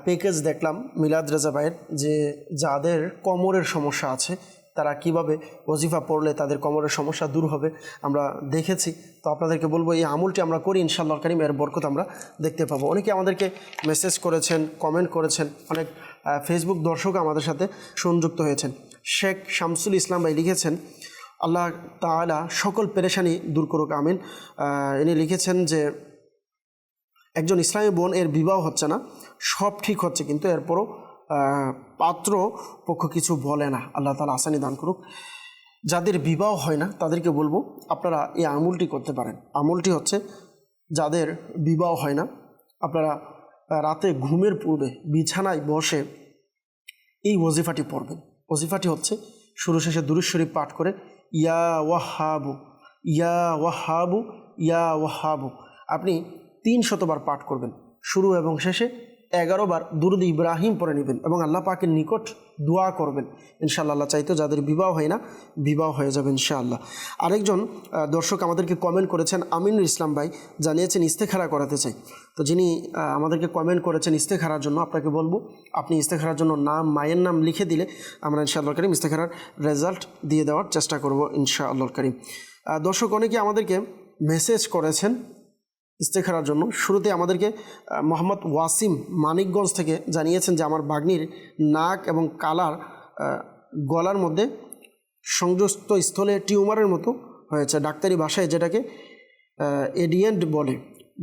প্যাকেজ দেখলাম মিলাদ রেজা ভাইয়ের, যে যাদের কোমরের সমস্যা আছে তারা কিভাবে ওজিফা পড়লে তাদের কোমরের সমস্যা দূর হবে আমরা দেখেছি। তো আপনাদেরকে বলবো এই আমলটি আমরা করি, ইনশাআল্লাহ কারীম এর বরকত আমরা দেখতে পাবো। অনেকে আমাদেরকে মেসেজ করেছেন, কমেন্ট করেছেন, অনেক ফেসবুক দর্শক আমাদের সাথে সংযুক্ত হয়েছেন। শেখ শামসুল ইসলাম ভাই লিখেছেন, আল্লাহ তাআলা সকল পেরেশানি দূর করুক, আমিন। ইনি লিখেছেন যে একজন ইসলামী বোন, এর বিবাহ হচ্ছে না, সব ঠিক হচ্ছে, কিন্তু এরপরও পাত্র পক্ষ কিছু বলে না, আল্লাহ তাআলা আসানি দান করুক। যাদের বিবাহ হয় না তাদেরকে বলবো আপনারা এই আমলটি করতে পারেন। আমলটি হচ্ছে, যাদের বিবাহ হয় না আপনারা রাতে ঘুমের পূর্বে বিছানায় বসে এই ওজিফাটি পড়বেন। ওজিফাটি হচ্ছে শুরু শেষে দুরূদ শরীফ পাঠ করে ইয়া ওয়াহাবু, ইয়া ওয়াহাবু, ইয়া ওয়াহাবু আপনি 300 বার পাঠ করবেন। শুরু এবং শেষে 11 বার দুরূদ ইব্রাহিম পড়ে নেবেন এবং আল্লাহ পাকের নিকট দোয়া করবেন। ইনশাআল্লাহ আল্লাহ চাইতো যাদের বিবাহ হয় না বিবাহ হয়ে যাবে ইনশাআল্লাহ। আরেকজন দর্শক আমাদেরকে কমেন্ট করেছেন, আমিনুল ইসলাম ভাই জানিয়েছেন ইস্তেখারা করাতে চাই। তো যিনি আমাদেরকে কমেন্ট করেছেন ইস্তেখারার জন্য, আপনাকে বলবো আপনি ইস্তেখারার জন্য নাম, মায়ের নাম লিখে দিলে আমরা ইনশাআল্লাহ কারীম ইস্তেখারার রেজাল্ট দিয়ে দেওয়ার চেষ্টা করব ইনশাআল্লাহ কারীম। দর্শক অনেকে আমাদেরকে মেসেজ করেছেন ইস্তেখারার জন্য। শুরুতে আমাদেরকে মোহাম্মদ ওয়াসিম মানিকগঞ্জ থেকে জানিয়েছেন যে আমার ভাগ্নির নাক এবং গলার মধ্যে সংযুক্ত স্থলে টিউমারের মতো হয়েছে, ডাক্তারি ভাষায় যেটাকে এডিয়েন্ট বলে।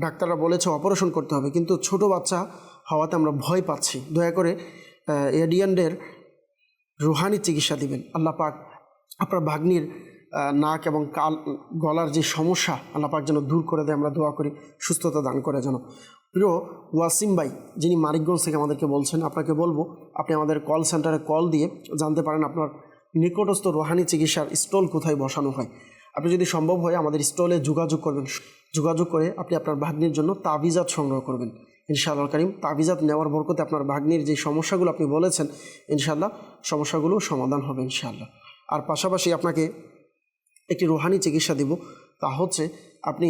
ডাক্তাররা বলেছে অপারেশন করতে হবে, কিন্তু ছোট বাচ্চা হওয়াতে আমরা ভয় পাচ্ছি। দয়া করে এডিয়েন্টের রুহানি চিকিৎসা দিবেন। আল্লাহ পাক আপনার ভাগ্নির নাক এবং গলার যে সমস্যা আল্লাহ পাক যেন দূর করে দেয়, আমরা দোয়া করি সুস্থতা দান করে যেন। প্রিয় ওয়াসিম ভাই যিনি মানিকগঞ্জ থেকে আমাদেরকে বলছেন, আপনাকে বলবো আপনি আমাদের কল সেন্টারে কল দিয়ে জানতে পারেন আপনার নিকটস্থ রুহানি চিকিৎসার স্টল কোথায় বসানো হয়। আপনি যদি সম্ভব হয় আমাদের স্টলে যোগাযোগ করবেন, যোগাযোগ করে আপনি আপনার ভাগ্নির জন্য তাবিজাত সংগ্রহ করবেন ইনশাআল্লাহ কারীম। তাবিজাত নেওয়ার বরকতে আপনার ভাগ্নির যে সমস্যাগুলো আপনি বলেছেন ইনশাআল্লাহ সমস্যাগুলো সমাধান হবে ইনশাআল্লাহ। আর পাশাপাশি আপনাকে একটি রুহানি চিকিৎসা দিব, তা হচ্ছে আপনি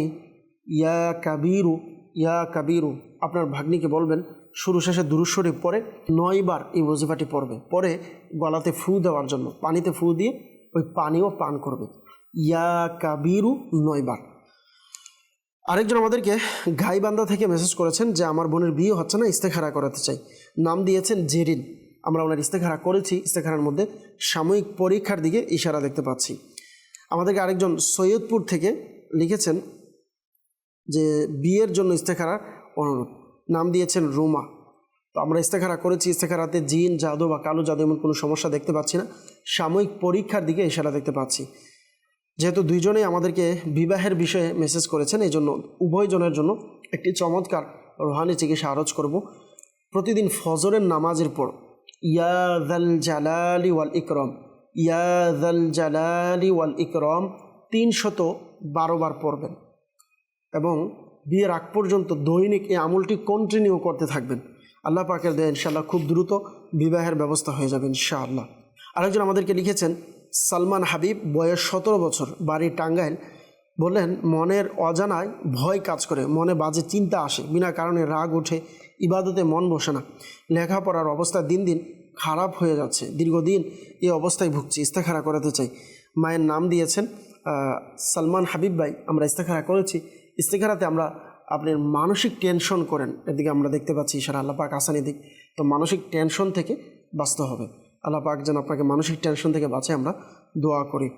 ইয়া কাবিরু, ইয়া কাবিরু আপনার ভাগ্নিকে বলবেন শুরু শেষে দুরূদ শরীফ পরে 9 বার এই ওজিফাটি পড়বে, পরে গলাতে ফু দেওয়ার জন্য পানিতে ফু দিয়ে ওই পানিও পান করবে, ইয়া কাবিরু 9 বার। আরেকজন আমাদেরকে গাইবান্ধা থেকে মেসেজ করেছেন যে আমার বোনের বিয়ে হচ্ছে না, ইস্তেখারা করাতে চাই, নাম দিয়েছেন জেরিন। আমরা ওনার ইস্তেখারা করেছি, ইস্তেখারার মধ্যে সাময়িক পরীক্ষার দিকে ইশারা দেখতে পাচ্ছি। আমাদেরকে আরেকজন সৈয়দপুর থেকে লিখেছেন যে বিয়ের জন্য ইস্তেখারার অনুরোধ, নাম দিয়েছেন রুমা। তো আমরা ইস্তেখারা করেছি, ইস্তেখারাতে জিন জাদু বা কালো জাদু এমন কোনো সমস্যা দেখতে পাচ্ছি না, সাময়িক পরীক্ষার দিকে ইশারা দেখতে পাচ্ছি। যেহেতু দুইজনেই আমাদেরকে বিবাহের বিষয়ে মেসেজ করেছেন, এই জন্য উভয়জনের জন্য একটি চমৎকার রুহানি চিকিৎসা আরজ করব। প্রতিদিন ফজরের নামাজের পর ইয়া যাল জালালি ওয়াল ইকরাম, ইয়া যাল জালালি ওয়াল ইকরাম 312 বার পড়বেন এবং বিয়ের আগ পর্যন্ত দৈনিক এই আমলটি কন্টিনিউ করতে থাকবেন। আল্লাহ পাকের দয়া ইনশাআল্লাহ খুব দ্রুত বিবাহের ব্যবস্থা হয়ে যাবে ইনশাআল্লাহ। আরেকজন আমাদেরকে লিখেছেন সালমান হাবিব, বয়স 17 বছর, বাড়ি টাঙ্গাইল। বললেন মনের অজানায় ভয় কাজ করে, মনে বাজে চিন্তা আসে, বিনা কারণে রাগ ওঠে, ইবাদতে মন বসে না, লেখাপড়ার অবস্থা দিন দিন খারাপ হয়ে যাচ্ছে, দীর্ঘদিন এই অবস্থায় ভুগছি, ইস্তেখারা করাতে চাই। মায়ের নাম দিয়েছেন সালমান হাবিব ভাই। আমরা ইস্তেখারা করেছি। ইস্তেখারাতে আমরা আপনার মানসিক টেনশন করেন, এদিকে আমরা দেখতে পাচ্ছি ইশারা, আল্লাহ পাক আসানি দিক। তো মানসিক টেনশন থেকে বাঁচতে হবে। আল্লাহ পাক যেন আপনাকে মানসিক টেনশন থেকে বাঁচে, আমরা দোয়া করি।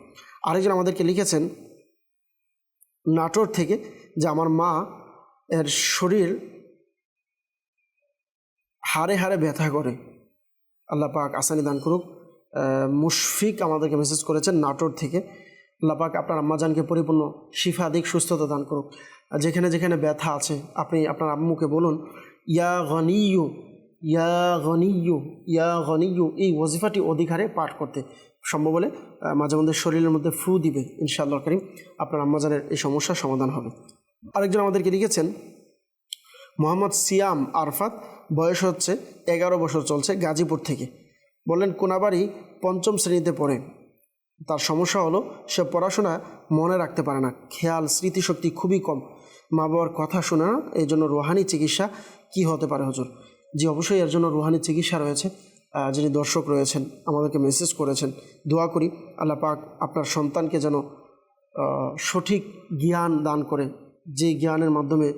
আরেকজন আমাদেরকে লিখেছেন নাটোর থেকে যে আমার মা এর শরীর হাড়ে হাড়ে ব্যথা করে, আল্লাহ পাক আসানি দান করুক। মুশফিক আমাদেরকে মেসেজ করেছেন নাটোর থেকে। আল্লাহ পাক আপনার আম্মাজানকে পরিপূর্ণ শিফা দিক, সুস্থতা দান করুক। যেখানে যেখানে ব্যথা আছে আপনি আপনার আম্মুকে বলুন ইয়া গনিয়ু ইয়া গনিয়ু ইয়া গনিয়ু, এই ওয়াজিফাটি অধিকারে পাঠ করতে। সম্ভব হলে মাঝে মধ্যে শরীরের মধ্যে ফু দিবে, ইনশাআল্লাহ করিম আপনার আম্মাজানের এই সমস্যার সমাধান হবে। আরেকজন আমাদেরকে লিখেছেন মোহাম্মদ সিয়াম আরফাত, বয়স হচ্ছে 11 বছর চলছে, গাজীপুর থেকে। বললেন কোনাবাড়ি 5ম শ্রেণীতে পড়ে। তার সমস্যা হলো সে পড়াশোনা মনে রাখতে পারে না, খেয়াল স্মৃতিশক্তি খুবই কম, মা বাবার কথা শোনে না। এই জন্য রুহানি চিকিৎসা কি হতে পারে হুজুর? জি অবশ্যই এর জন্য রুহানি চিকিৎসা রয়েছে। যিনি দর্শক রয়েছেন আমাদেরকে মেসেজ করেছেন, দোয়া করি আল্লাহ পাক আপনার সন্তানকে যেন সঠিক জ্ঞান দান করে, যে জ্ঞানের মাধ্যমে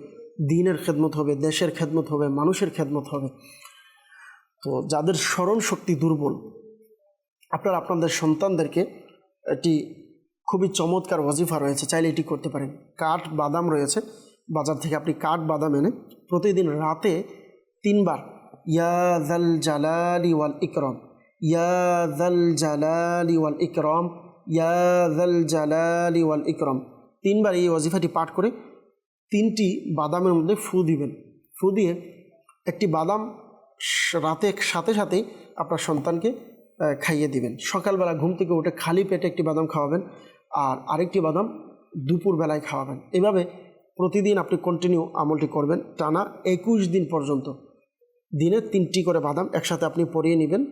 দিনের খেদমত হবে, দেশের খেদমত হবে, মানুষের খেদমত হবে। তো যাদের স্মরণ শক্তি দুর্বল, আপনারা আপনাদের সন্তানদেরকে এটি খুবই চমৎকার ওয়াজিফা রয়েছে, চাইলে এটি করতে পারেন। কাঠ বাদাম রয়েছে বাজার থেকে, আপনি কাঠ বাদাম এনে প্রতিদিন রাতে 3 বার ইয়া যাল জালালি ওয়াল ইকরাম, ইয়া যাল জালালি ওয়াল ইকরাম, ইয়া যাল জালালি ওয়াল ইকরাম 3 বার এই ওয়াজিফাটি পাঠ করে 3টি বাদামের মধ্যে ফু দিবেন। ফু দিয়ে একটি বাদাম রাতে সাথে সাথেই আপনার সন্তানকে খাইয়ে দিবেন। সকালবেলা ঘুম থেকে উঠে খালি পেটে একটি বাদাম খাওয়াবেন, আর আরেকটি বাদাম দুপুরবেলায় খাওয়াবেন। এভাবে প্রতিদিন আপনি কন্টিনিউ আমলটি করবেন টানা 21 দিন পর্যন্ত। দিনে 3টি করে বাদাম একসাথে আপনি পরিয়ে নেবেন।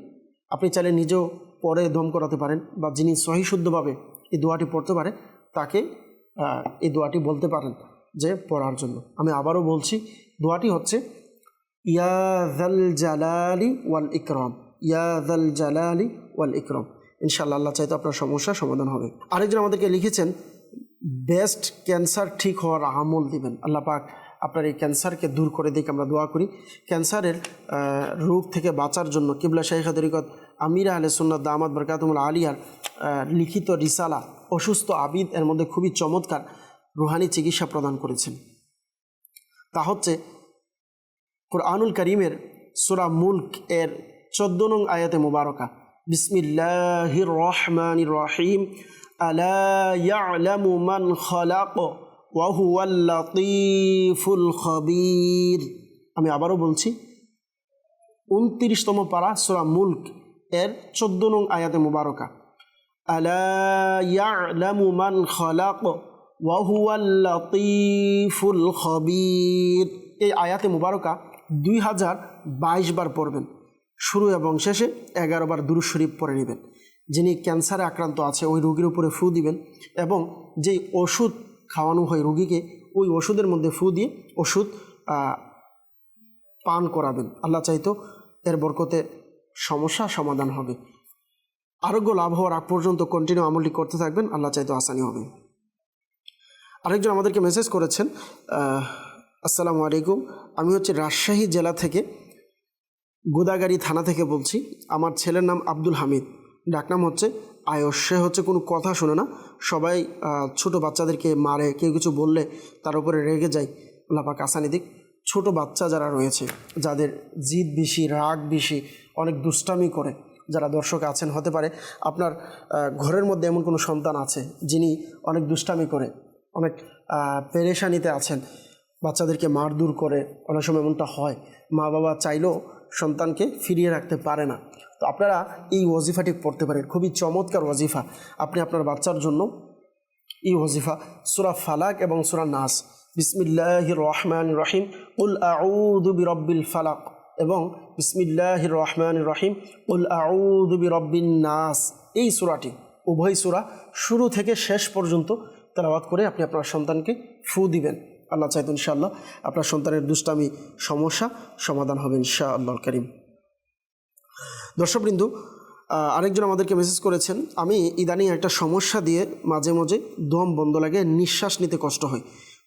আপনি চাইলে নিজেও পরে দম করাতে পারেন, বা যিনি সহি শুদ্ধভাবে এই দোয়াটি পড়তে পারে তাকে এই দোয়াটি বলতে পারেন যে পড়ার জন্য। আমি আবারও বলছি, দোয়াটি হচ্ছে ইয়া যাল জালালি ওয়াল ইকরাম, ইয়া যাল জালালি ওয়াল ইকরাম। ইনশাআল্লাহ আল্লাহ চাইতে আপনার সমস্যার সমাধান হবে। আরেকজন আমাদেরকে লিখেছেন বেস্ট ক্যান্সার ঠিক হওয়ার আমল দিবেন। আল্লাহ পাক আপনার এই ক্যান্সারকে দূর করে দিক, আমরা দোয়া করি। ক্যান্সারের রোগ থেকে বাঁচার জন্য কিবলা শাইখা তরিকত আমিরা আহলে সুন্নাত দামাত বরকাতুল আলিয়ার লিখিত রিসালা অসুস্থ আবিদ এর মধ্যে খুবই চমৎকার রুহানি চিকিৎসা প্রদান করেছেন। তা হচ্ছে কুরআনুল কারীমের সূরা মুলক এর 14 নং আয়াতে মুবারকা, বিসমিল্লাহির রহমানির রহিম, আলা ইয়ালামু মান খালাক ওয়া হুয়াল লাতীফুল খাবীর। আমি আবারও বলছি, 29তম পারা সূরা মুলক এর 14 নং আয়াতে মুবারকা, আলা ইয়ালামু মান খালাক ওয়া হুয়াল লাতীফুল খাবীর। এই আয়াতে মুবারকা 2022 বার পড়বেন। শুরু এবং শেষে 11 বার দুরূদ শরীফ পড়ে নেবেন। যিনি ক্যান্সারে আক্রান্ত আছে ওই রোগীর উপরে ফু দিবেন, এবং যেই ওষুধ খাওয়ানো হয় রোগীকে ওই ওষুধের মধ্যে ফু দিয়ে ওষুধ পান করাবেন। আল্লাহ চাইতো এর বরকতে সমস্যা সমাধান হবে। আরোগ্য লাভ হওয়ার আগ পর্যন্ত কন্টিনিউ আমলটি করতে থাকবেন, আল্লাহ চাইতো আসানি হবে। আরেকজন আমাদেরকে মেসেজ করেছেন, আসসালামু আলাইকুম, আমি হচ্ছে রাজশাহী জেলা থেকে গোদাগাড়ি থানা থেকে বলছি। আমার ছেলের নাম আব্দুল হামিদ, ডাকনাম হচ্ছে আয়স। সে হচ্ছে কোনো কথা শোনে না, সবাই ছোট বাচ্চাদেরকে মারে, কেউ কিছু বললে তার উপরে রেগে যায়। আল্লাহ পাক আসানি দিক। ছোট বাচ্চা যারা রয়েছে, যাদের জিদ বেশি, রাগ বেশি, অনেক দুষ্টামি করে, যারা দর্শক আছেন, হতে পারে আপনার ঘরের মধ্যে এমন কোনো সন্তান আছে যিনি অনেক দুষ্টামি করে, অনেক পেরেশানিতে আছেন, বাচ্চাদেরকে মারধর করে, অনেক সময় এমনটা হয়। মা বাবা চাইলেও সন্তানকে ফিরিয়ে রাখতে পারে না। তো আপনারা এই ওয়াজিফাটি পড়তে পারেন, খুবই চমৎকার ওয়াজিফা। আপনি আপনার বাচ্চার জন্য এই ওয়াজিফা সূরা ফালাক এবং সূরা নাস, বিসমিল্লাহির রহমানির রহিম, কুল আউযু বিরাব্বিল ফালাক, এবং বিসমিল্লাহির রহমানির রহিম, কুল আউযু বিরাব্বিন নাস, এই সূরাটি উভয় সূরা শুরু থেকে শেষ পর্যন্ত তেলাওয়াত করে আপনি আপনার সন্তানকে ফু দিবেন। আল্লাহ চাইতো ইনশাআল্লাহ আপনার সন্তানের দুষ্টামি সমস্যা সমাধান হবে ইনশাআল্লাহ কারীম। দর্শকবৃন্দু, আরেকজন আমাদেরকে মেসেজ করেছেন, আমি ইদানিং একটা সমস্যা দিয়ে মাঝে মাঝে দম বন্ধ লাগে, নিঃশ্বাস নিতে কষ্ট হয়।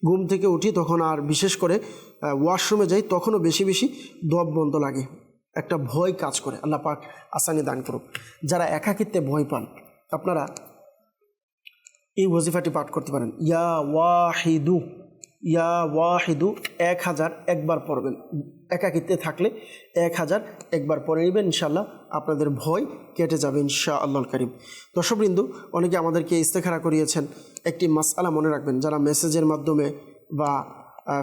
ঘুম থেকে উঠি তখন আর বিশেষ করে ওয়াশরুমে যাই তখনও বেশি বেশি দম বন্ধ লাগে, একটা ভয় কাজ করে। আল্লাহ পাক আসানি দান করুক। যারা একাকিত্বে ভয় পান আপনারা এই ওয়াজিফাটি পাঠ করতে পারেন। ইয়া ওয়াহিদু, ইয়া ওয়াহিদু 1000 একবার পড়বেন। একাকিত্বে থাকলে 1000 একবার পড়ে নেবেন, ইনশাআল্লাহ আপনাদের ভয় কেটে যাবে ইনশাআল্লাহুল কারীম। দর্শকবৃন্দু, অনেকে আমাদেরকে ইস্তেখারা করিয়েছেন। একটি মাসআলা মনে রাখবেন, যারা মেসেজের মাধ্যমে বা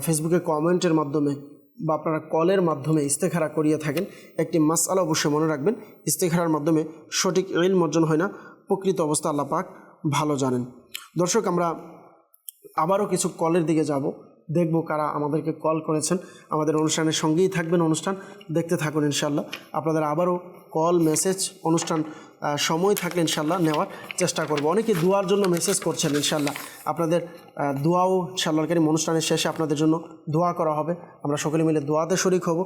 ফেসবুকে কমেন্টের মাধ্যমে বা আপনারা কলের মাধ্যমে ইস্তেখারা করিয়ে থাকেন, একটি মাসআলা অবশ্যই মনে রাখবেন, ইস্তেখারার মাধ্যমে সঠিক ইলম অর্জন হয় না, প্রকৃত অবস্থা আল্লাহ পাক ভালো জানেন। দর্শক, আমরা আবারও কিছু কলের দিকে যাব, দেখব কারা আমাদেরকে কল করেছেন। আমাদের অনুষ্ঠানের সঙ্গেই থাকবেন, অনুষ্ঠান দেখতে থাকুন ইনশাআল্লাহ। আপনাদের আবারও কল, মেসেজ, অনুষ্ঠান সময় থাকলে ইনশাআল্লাহ নেওয়ার চেষ্টা করব। অনেকে দোয়ার জন্য মেসেজ করছেন, ইনশাআল্লাহ আপনাদের দোয়াও ইনশাআল্লাহ কারীম অনুষ্ঠানের শেষে আপনাদের জন্য দোয়া করা হবে। আমরা সকলে মিলে দোয়াতে শরিক হব,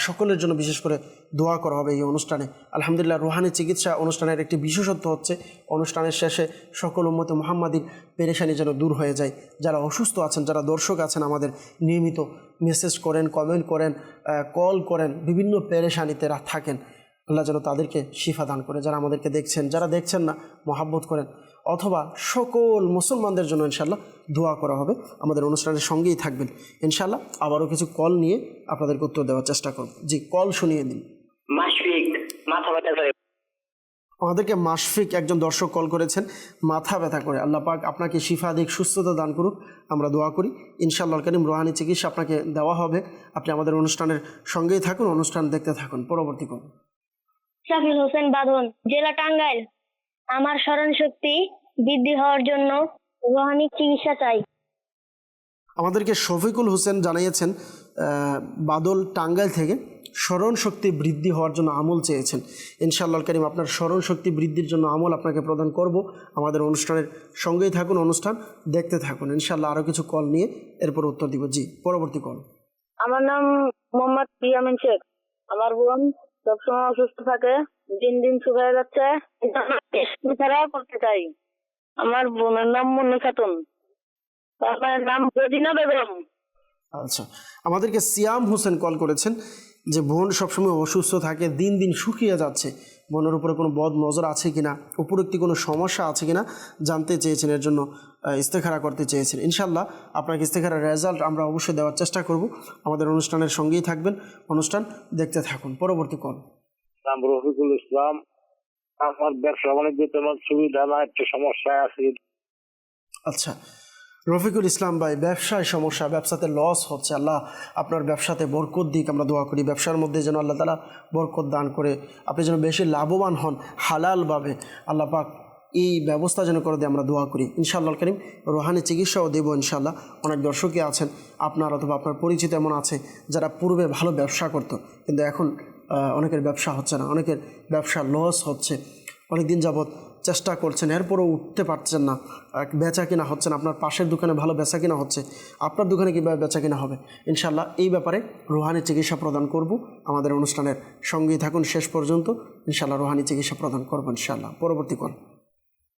সকলের জন্য বিশেষ করে দোয়া করা হবে এই অনুষ্ঠানে। আলহামদুলিল্লাহ, রুহানি চিকিৎসা অনুষ্ঠানের একটি বিশেষত্ব হচ্ছে অনুষ্ঠানের শেষে সকল উম্মতে মুহাম্মাদির পেরেশানি যেন দূর হয়ে যায়। যারা অসুস্থ আছেন, যারা দর্শক আছেন, আমাদের নিয়মিত মেসেজ করেন, কমেন্ট করেন, কল করেন, বিভিন্ন পেরেশানিতে থাকেন, আল্লাহ যেন তাদেরকে শিফা দান করে। যারা আমাদেরকে দেখছেন, যারা দেখছেন না, মহাব্বত করেন, অথবা সকল মুসলমানদের জন্য ইনশাআল্লাহ দোয়া করা হবে। আমাদের অনুষ্ঠানের সঙ্গেই থাকবেন ইনশাআল্লাহ। আবারও কিছু কল নিয়ে আপনাদেরকে উত্তর দেওয়ার চেষ্টা করব। জি, কল শুনিয়ে দিন। মাসফিক, মাথা ব্যথা করে। আমাদেরকে মাশফিক একজন দর্শক কল করেছেন, মাথা ব্যথা করে। আল্লাহ পাক আপনাকে শিফা দিক, সুস্থতা দান করুক, আমরা দোয়া করি। ইনশাআল্লাহুল কারীম রুহানি চিকিৎসা আপনাকে দেওয়া হবে। আপনি আমাদের অনুষ্ঠানের সঙ্গেই থাকুন, অনুষ্ঠান দেখতে থাকুন। পরবর্তী কল। শাফিল হোসেন বাঁধন, জেলা টাঙ্গাইল। আমার স্মরণ শক্তি বৃদ্ধি হওয়ার জন্য রুহানি চিকিৎসা চাই। আমাদেরকে শফিকুল হোসেন জানিয়েছেন বাদল, টাঙ্গাইল থেকে, স্মরণ শক্তি বৃদ্ধি হওয়ার জন্য আমল চেয়েছেন। ইনশাআল্লাহুল কারীম আপনার স্মরণ শক্তি বৃদ্ধির জন্য আমল আপনাকে প্রদান করব। আমাদের অনুষ্ঠানের সঙ্গেই থাকুন, অনুষ্ঠান দেখতে থাকুন ইনশাআল্লাহ। আরও কিছু কল নিয়ে এরপর উত্তর দিব। জি, পরবর্তী কল। আমার নাম মোহাম্মদ ইয়ামিন শেখ। আমার বোন সবসময় অসুস্থ থাকে, দিন দিন শুকিয়ে যাচ্ছে, ছাড়াও করতে চাই। আমার বোনের নাম মুন্নি খাতুন, তার মায়ের নাম রদিনা বেগম। আচ্ছা, আমাদেরকে সিয়াম হোসেন কল করেছেন যে বোন সবসময় অসুস্থ থাকে, দিন দিন শুকিয়ে যাচ্ছে, বোনের উপরে কোনো বদ নজর আছে কিনা, উপরোক্ত কোনো সমস্যা আছে কিনা জানতে চেয়েছেন, এর জন্য ইস্তেখারা করতে চেয়েছেন। ইনশাআল্লাহ আপনাকে ইস্তেখারার রেজাল্ট আমরা অবশ্যই দেওয়ার চেষ্টা করব। আমাদের অনুষ্ঠানের সঙ্গেই থাকবেন, অনুষ্ঠান দেখতে থাকুন। পরবর্তী কল। নাম রফিকুল ইসলাম। আমার ব্যবসা বাণিজ্য তেমন সুবিধা না, একটু সমস্যায় আছি। আচ্ছা, রফিকুল ইসলাম ভাই, ব্যবসায় সমস্যা, ব্যবসাতে লস হচ্ছে, আল্লাহ আপনার ব্যবসাতে বরকত দিক, আমরা দোয়া করি। ব্যবসার মধ্যে যেন আল্লাহ তাআলা বরকত দান করে, আপনি যেন বেশি লাভবান হন হালালভাবে, আল্লাহ পাক এই ব্যবস্থা যেন করে দেয়, আমরা দোয়া করি। ইনশাআল্লাহুল কারীম রুহানি চিকিৎসাও দেবো ইনশাআল্লাহ। অনেক দর্শকই আছেন আপনার অথবা আপনার পরিচিত এমন আছে যারা পূর্বে ভালো ব্যবসা করতো, কিন্তু এখন অনেকের ব্যবসা হচ্ছে না, অনেকের ব্যবসা লস হচ্ছে, অনেক দিন যাবৎ চেষ্টা করছেন, এরপরও উঠতে পারছেন না, বেচা কিনা হচ্ছে না। আপনার পাশের দোকানে ভালো বেচা কিনা হচ্ছে, আপনার দোকানে কীভাবে বেচা কিনা হবে? ইনশাআল্লাহ এই ব্যাপারে রুহানি চিকিৎসা প্রদান করব। আমাদের অনুষ্ঠানের সঙ্গেই থাকুন শেষ পর্যন্ত, ইনশাআল্লাহ রুহানি চিকিৎসা প্রদান করবো ইনশাআল্লাহ। পরবর্তী কল।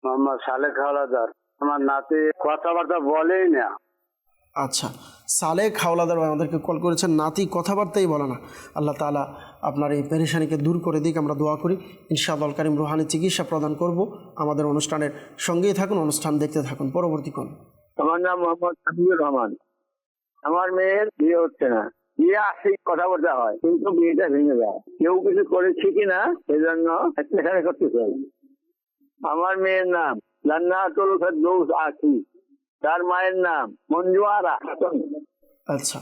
মোহাম্মদ সালেক হাওলাদার। আমার নাতি কথাবার্তা বলেই না। আচ্ছা, সালেক হাওলাদার ভাই আমাদেরকে কল করেছেন, নাতি কথাবার্তাই বলে না। আল্লাহ তাআলা আপনার এই পেরেশানিকে দূর করে দিক, আমরা দোয়া করি। ইনশাআল্লাহুল কারীম রুহানি চিকিৎসা প্রদান করব। আমাদের অনুষ্ঠানের সঙ্গেই থাকুন, অনুষ্ঠান দেখতে থাকুন। পরবর্তী কল। আমার নাম মোহাম্মদ হাবিবুর রহমান। আমার মেয়ের বিয়ে হচ্ছে না, বিয়ে আসে কথাবার্তা হয়, কিন্তু বিয়েটা ভেঙে যায়। কেউ কিছু করেছে কিনা সেজন্য এখানে করতে চাই। আমার মেয়ের নাম জান্নাতুল ফেরদৌস আখি, তার মায়ের নাম মঞ্জুয়ারা খাতুন। আচ্ছা,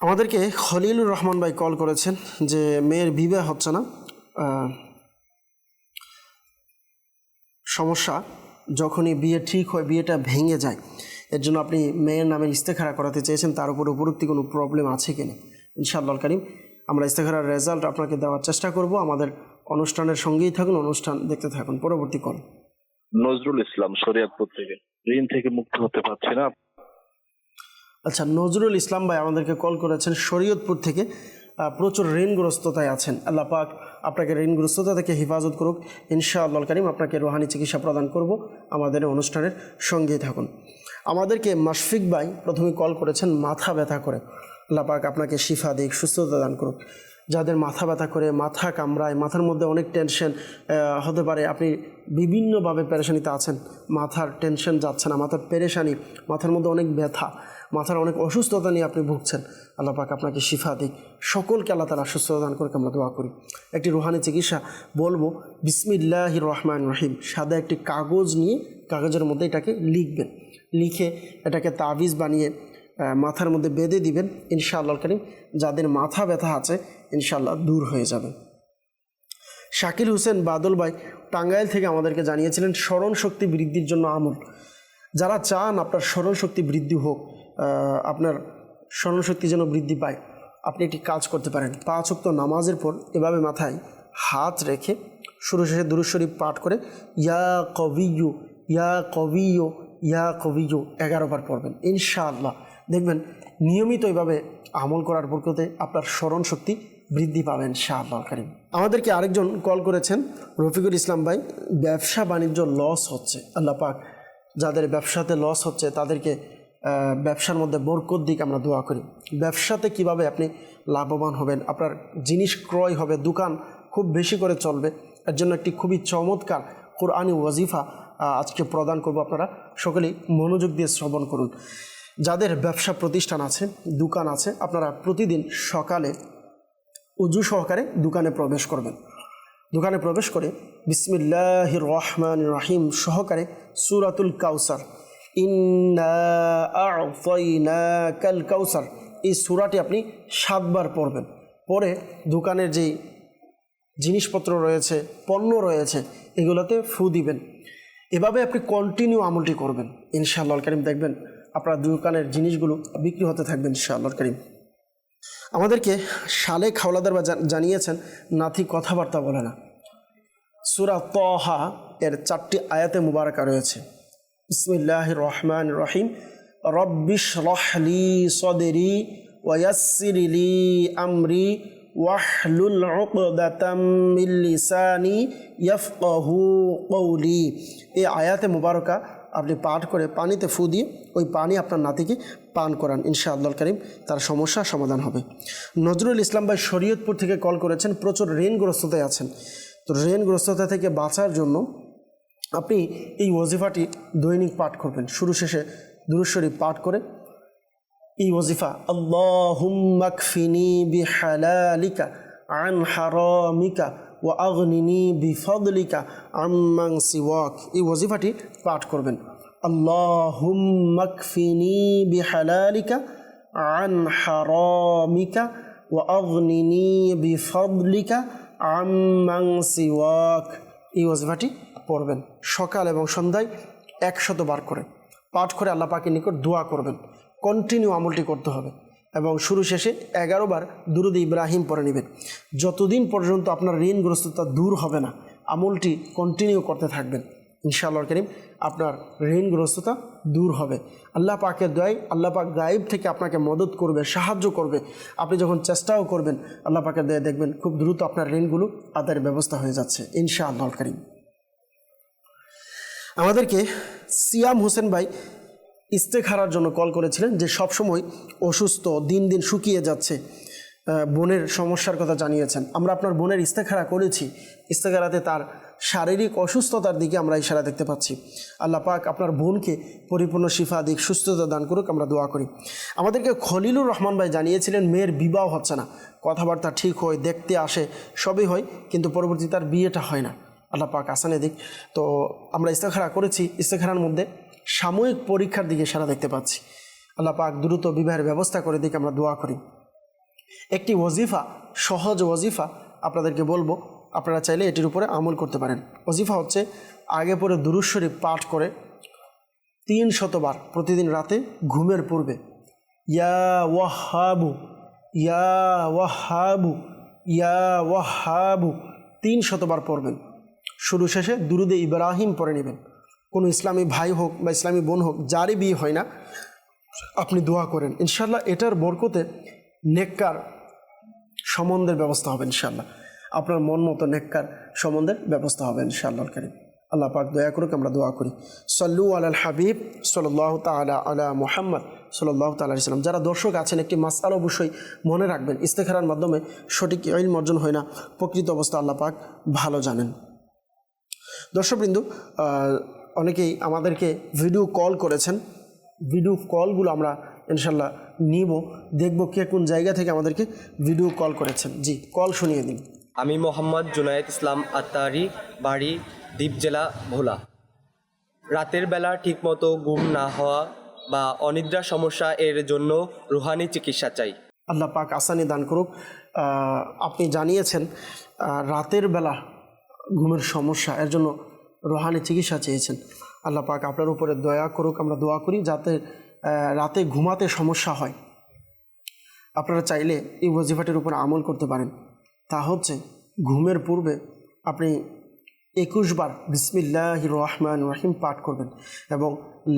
আমাদেরকে খলিলুর রহমান ভাই কল করেছেন যে মেয়ের বিবাহ হচ্ছে না, সমস্যা যখনই বিয়ে ঠিক হয় বিয়েটা ভেঙে যায়, এর জন্য আপনি মেয়ের নামে ইস্তেখারা করাতে চেয়েছেন, তার উপর উপরোক্ত কোনো প্রবলেম আছে কিনা। ইনশাআল্লাহুল কারীম আমরা ইস্তেখারার রেজাল্ট আপনাকে দেওয়ার চেষ্টা করব। আমাদের অনুষ্ঠানের সঙ্গেই থাকুন, অনুষ্ঠান দেখতে থাকুন। পরবর্তী কল। নজরুল ইসলাম, শরীয়তপুর থেকে। ঋণ থেকে মুক্ত হতে পারছি না। আচ্ছা, নজরুল ইসলাম ভাই আমাদেরকে কল করেছেন শরীয়তপুর থেকে। প্রচুর ঋণগ্রস্ততায় আছেন। আল্লাহ পাক আপনাকে ঋণগ্রস্ততা থেকে হেফাজত করুক। ইনশাআল্লাহ কারীম আপনাকে রুহানি চিকিৎসা প্রদান করব। আমাদের অনুষ্ঠানের সঙ্গেই থাকুন। আমাদেরকে মাশফিক ভাই প্রথমে কল করেছেন মাথা ব্যথা করে। আল্লাহ পাক আপনাকে শিফা দিক, সুস্থতা দান করুক। যাদের মাথা ব্যথা করে, মাথা কামড়ায়, মাথার মধ্যে অনেক টেনশন হতে পারে, আপনি বিভিন্নভাবে পেরেশানিতে আছেন, মাথার টেনশন যাচ্ছে না, মাথার পেরেশানি, মাথার মধ্যে অনেক ব্যথা, মাথার অনেক অসুস্থতা নিয়ে আপনি ভুগছেন, আল্লাহ পাক আপনাকে শিফা দিক। সকলকে আল্লাহ তাআলা সুস্থতা দান করে আমরা দোয়া করি। একটি রুহানি চিকিৎসা বলবো, বিসমিল্লাহির রহমানির রহিম। সাদা একটি কাগজ নিয়ে কাগজের মধ্যে এটাকে লিখবেন, লিখে এটাকে তাবিজ বানিয়ে মাথার মধ্যে বেঁধে দিবেন। ইনশাআল্লাহ কারীম যাদের মাথা ব্যথা আছে ইনশাআল্লাহ দূর হয়ে যাবে। শাকিল হোসেন বাদল ভাই টাঙ্গাইল থেকে আমাদেরকে জানিয়েছিলেন স্মরণ শক্তি বৃদ্ধির জন্য আমল। যারা চান আপনার স্মরণ শক্তি বৃদ্ধি হোক, আপনার স্মরণ শক্তি যেন বৃদ্ধি পায়, আপনি একটি কাজ করতে পারেন। 5 ওয়াক্ত নামাজের পর এভাবে মাথায় হাত রেখে শুরু শেষে দুরূদ শরীফ পাঠ করে ইয়া কবিয়্যু ইয়া কবিয়্যু ইয়া কবিয়্যু 11 বার পড়বেন। ইনশাআল্লাহ দেখবেন নিয়মিত এইভাবে আমল করার বরকতে আপনার স্মরণ শক্তি বৃদ্ধি পাবেন ইনশাআল্লাহ কারীম। আমাদেরকে আরেকজন কল করেছেন রফিকুল ইসলাম ভাই, ব্যবসা বাণিজ্য লস হচ্ছে। আল্লাহ পাক যাদের ব্যবসাতে লস হচ্ছে তাদেরকে ব্যবসার মধ্যে বরকত দিক আমরা দোয়া করি। ব্যবসাতে কিভাবে আপনি লাভবান হবেন, আপনার জিনিস ক্রয় হবে, দোকান খুব বেশি করে চলবে, এর জন্য একটি খুবই চমৎকার কোরআনি ওয়াজিফা আজকে প্রদান করব। আপনারা সকলেই মনোযোগ দিয়ে শ্রবণ করুন। যাদের ব্যবসা প্রতিষ্ঠান আছে, দোকান আছে, আপনারা প্রতিদিন সকালে উজু সহকারে দোকানে প্রবেশ করবেন। দোকানে প্রবেশ করে বিসমিল্লাহির রহমানির রহিম সহকারে সূরাতুল কাউসার, ইন্না আ'তাইনাকাল কাউসার, এই সূরাটি আপনি 7 বার পড়বেন। পরে দোকানের যেই জিনিসপত্র রয়েছে, পণ্য রয়েছে, এগুলোতে ফু দিবেন। এভাবে আপনি কন্টিনিউ আমলটি করবেন। ইনশাআল্লাহ কারীম দেখবেন আপনার দোকানের জিনিসগুলো বিক্রি হতে থাকবে ইনশাআল্লাহ কারীম। আমাদেরকে শালে খাওলাদার বা জানিয়েছেন নাথি কথাবার্তা বলে না। সূরা তাহা এর 4টি আয়াতে মুবারাকা রয়েছে। বিসমিল্লাহির রহমানির রহিম, রব্বিশরাহ লি সাদরি ওয়া ইয়াসসির লি আমরি ওয়াহলুল উকদাতাম মিন লিসানি ইয়াফকাহু কওলি। এই আয়াতে মুবারাকা আপনি পাঠ করে পানিতে ফু দিয়ে ওই পানি আপনার নাতিকে পান করান। ইনশাআল্লাহ কারীম তার সমস্যার সমাধান হবে। নজরুল ইসলাম ভাই শরীয়তপুর থেকে কল করেছেন, প্রচুর ঋণগ্রস্ততায় আছেন। তো ঋণগ্রস্ততা থেকে বাঁচার জন্য আপনি এই ওয়াজিফাটি দৈনিক পাঠ করবেন। শুরু শেষে দুরূদ শরীফ পাঠ করে এই ওয়াজিফা, আল্লাহুম্মা কফিনি বিহালালিকা আন হারামিকা ওয়া আগনিনি বিফদলিকা আম্মান সিওয়াক, এই ওয়াজিফাটি পাঠ করবেন। আল্লাহুম্মা কফিনি বিহালালিকা আন হারামিকা ওয়া আগনিনি বিফদলিকা আম্মান সিওয়াক, এই ওয়াজিফাটি পড়বেন। সকাল এবং সন্ধ্যায় 100 বার করে পাঠ করে আল্লাহ পাকের নিকট দোয়া করবেন। কন্টিনিউ আমলটি করতে হবে এবং শুরু শেষে 11 বার দুরুদ ইব্রাহিম পড়ে নেবেন। যতদিন পর্যন্ত আপনার ঋণগ্রস্ততা দূর হবে না, আমলটি কন্টিনিউ করতে থাকবেন। ইনশাআল্লাহ কারীম আপনার ঋণগ্রস্ততা দূর হবে। আল্লাহ পাকের দয়ায় আল্লাহ পাক গায়েব থেকে আপনাকে মদত করবে, সাহায্য করবে। আপনি যখন চেষ্টাও করবেন, আল্লাহ পাকের দয়ায় দেখবেন খুব দ্রুত আপনার ঋণগুলো আদায়ের ব্যবস্থা হয়ে যাচ্ছে ইনশাআল্লাহ কারীম। আমাদেরকে সিয়াম হোসেন ভাই ইস্তেখারার জন্য কল করেছিলেন, যে সবসময় অসুস্থ, দিন দিন শুকিয়ে যাচ্ছে, বোনের সমস্যার কথা জানিয়েছেন। আমরা আপনার বোনের ইস্তেখারা করেছি। ইস্তেখারাতে তার শারীরিক অসুস্থতার দিকে আমরা ইশারা দেখতে পাচ্ছি। আল্লাহ পাক আপনার বোনকে পরিপূর্ণ শিফা দিক, সুস্থতা দান করুক, আমরা দোয়া করি। আমাদেরকে খলিলুর রহমান ভাই জানিয়েছিলেন মেয়ের বিবাহ হচ্ছে না, কথাবার্তা ঠিক হয়, দেখতে আসে, সবই হয়, কিন্তু পরবর্তীতে তার বিয়েটা হয় না। আল্লাহ পাক আসানে দিক। তো আমরা ইস্তেখারা করেছি, ইস্তেখারার মধ্যে সাময়িক পরীক্ষার দিকে ইশারা দেখতে পাচ্ছি। আল্লাহ পাক দ্রুত বিবাহের ব্যবস্থা করে দিক, আমরা দোয়া করি। একটি ওয়াজিফা, সহজ ওয়াজিফা আপনাদেরকে বলবো, আপনারা চাইলে এটির উপরে আমল করতে পারেন। ওয়াজিফা হচ্ছে আগে পরে দুরূদ শরীফ পাঠ করে 300 বার প্রতিদিন রাতে ঘুমের পূর্বে ইয়া ওয়াহাবু ইয়া ওয়াহাবু ইয়া ওয়াহাবু 300 বার পড়বেন। শুরু শেষে দুরুদে ইব্রাহিম পড়ে নেবেন। কোনো ইসলামী ভাই হোক বা ইসলামী বোন হোক, যারই বিয়ে হয় না, আপনি দোয়া করেন। ইনশাআল্লাহ এটার বরকতে নেককার সম্বন্ধের ব্যবস্থা হবে ইনশাআল্লাহ, আপনার মন মতো নেককার সম্বন্ধের ব্যবস্থা হবে ইনশাআল্লাহ কারীম। আল্লাহ পাক দয়া করুক, আমরা দোয়া করি। সাল্লু আলাল হাবিব সাল্লাল্লাহু তাআলা আলা মুহাম্মদ সাল্লাল্লাহু তাআলা আলাইহি সাল্লাম। যারা দর্শক আছেন একটি মাসআলা অবশ্যই মনে রাখবেন, ইস্তেখারার মাধ্যমে সঠিক ইলম অর্জন হয় না, প্রকৃত অবস্থা আল্লাহ পাক ভালো জানেন। দর্শকবৃন্দ, অনেকেই আমাদেরকে ভিডিও কল করেছেন, ভিডিও কলগুলো আমরা ইনশাল্লাহ নিব, দেখব কে কোন জায়গা থেকে আমাদেরকে ভিডিও কল করেছেন। জি, কল শুনিয়ে দিন। আমি মোহাম্মদ জুনায়েদ ইসলাম আত্তারি, বাড়ি দ্বীপ জেলা ভোলা। রাতের বেলা ঠিকমতো ঘুম না হওয়া বা অনিদ্রা সমস্যা, এর জন্য রুহানি চিকিৎসা চাই। আল্লাহ পাক আসানি দান করুক। আপনি জানিয়েছেন রাতের বেলা ঘুমের সমস্যা, এর জন্য রুহানি চিকিৎসা চেয়েছেন। আল্লাহ পাক আপনার উপরে দয়া করুক, আমরা দোয়া করি যাতে রাতে ঘুমাতে সমস্যা হয়। আপনারা চাইলে এই ওয়াজিফাটির উপর আমল করতে পারেন। তা হচ্ছে ঘুমের পূর্বে আপনি 21 বার বিসমিল্লাহির রহমানির রহিম পাঠ করবেন এবং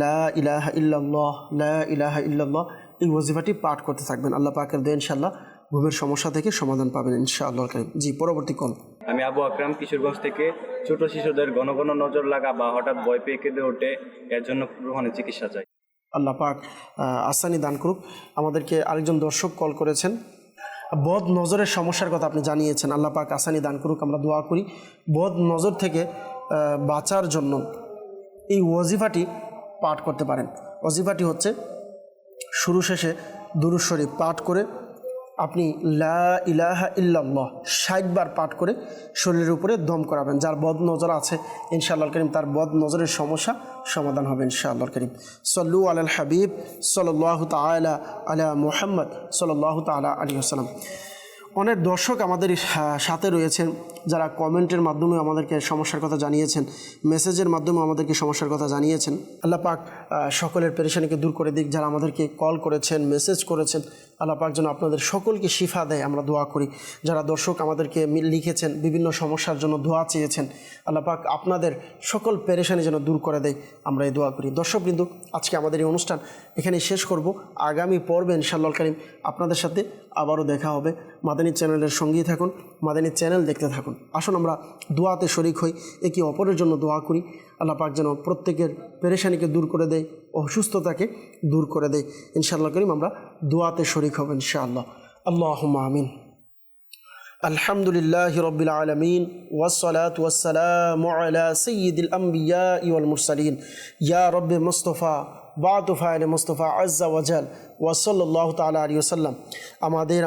লা ইলাহা ইল্লাল্লাহ, লা ইলাহা ইল্লাল্লাহ এই ওয়াজিফাটি পাঠ করতে থাকবেন। আল্লাহ পাকের দয়া ইনশাআল্লাহ ঘুমের সমস্যা থেকে সমাধান পাবেন ইনশাআল্লাহ। জি, পরবর্তী কল। আমি আবু আকরাম, কিশোরগঞ্জ থেকে। ছোট শিশুদের ঘন ঘন নজর লাগা বা হঠাৎ ভয় পেয়ে কেঁদে ওঠে, এর জন্য রুহানি চিকিৎসা চাই। আল্লাহ পাক আসানি দান করুক। আমাদেরকে আরেকজন দর্শক কল করেছেন, বদ নজরের সমস্যার কথা আপনি জানিয়েছেন। আল্লাহ পাক আসানি দান করুক, আমরা দোয়া করি। বদ নজর থেকে বাঁচার জন্য এই ওয়াজিফাটি পাঠ করতে পারেন। ওয়াজিফাটি হচ্ছে শুরু শেষে দুরূদ শরীফ পাঠ করে আপনি লা ইলাহা ইল্লাল্লাহ 60 বার পাঠ করে শরীরের উপরে দম করাবেন। যার বদ নজর আছে ইনশাআল্লাহ করিম তার বদ নজরের সমস্যা সমাধান হবে ইনশাআল্লাহ করিম। সাল্লু আলাল হাবিব সাল্লাল্লাহু তাআলা আলা মুহাম্মদ সাল্লাল্লাহু তাআলা আলাইহি ওয়াসাল্লাম। অনেক দর্শক আমাদের সাথে রয়েছেন যারা কমেন্টের মাধ্যমে আমাদেরকে সমস্যার কথা জানিয়েছেন, মেসেজের মাধ্যমে আমাদেরকে সমস্যার কথা জানিয়েছেন। আল্লাহ পাক সকলের পেরেশানিকে দূর করে দিক। যারা আমাদেরকে কল করেছেন, মেসেজ করেছেন, আল্লাহ পাক যেন আপনাদের সকলকে শিফা দেয়, আমরা দোয়া করি। যারা দর্শক আমাদেরকে লিখেছেন, বিভিন্ন সমস্যার জন্য দোয়া চেয়েছেন, আল্লাহ পাক আপনাদের সকল পেরেশানি যেন দূর করে দেয়, আমরা এই দোয়া করি। দর্শকবৃন্দ, আজকে আমাদের এই অনুষ্ঠান এখানে শেষ করব। আগামী পর্বে ইনশাআল্লাহ কারীম আপনাদের সাথে আবারও দেখা হবে। মাদানী চ্যানেলের সঙ্গেই থাকুন, মাদানী চ্যানেল দেখতে থাকুন। আসুন আমরা দোয়াতে শরিক হই, একে অপরের জন্য দোয়া করি। আল্লাহ পাক যেন প্রত্যেকের পেরেশানিকে দূর করে দেয়, অসুস্থতাকে দূর করে দেয়। ইনশাআল্লাহ করিম আমরা দোয়াতে শরিক হব ইনশাআল্লাহ। আল্লাহুম্মা আমিন। আলহামদুলিল্লাহি রাব্বিল আলামিন ওয়াসসালাতু ওয়াসসালামু আলা সাইয়্যিদিল আমবিয়া ওয়াল মুরসালিন ইয়া রাব্বি মুস্তাফা বাতুফাইল মুস্তাফা আজ্জা ওয়াজাল ওয়া সাল্লাল্লাহু তাআলা আলাইহি ওয়াসাল্লাম।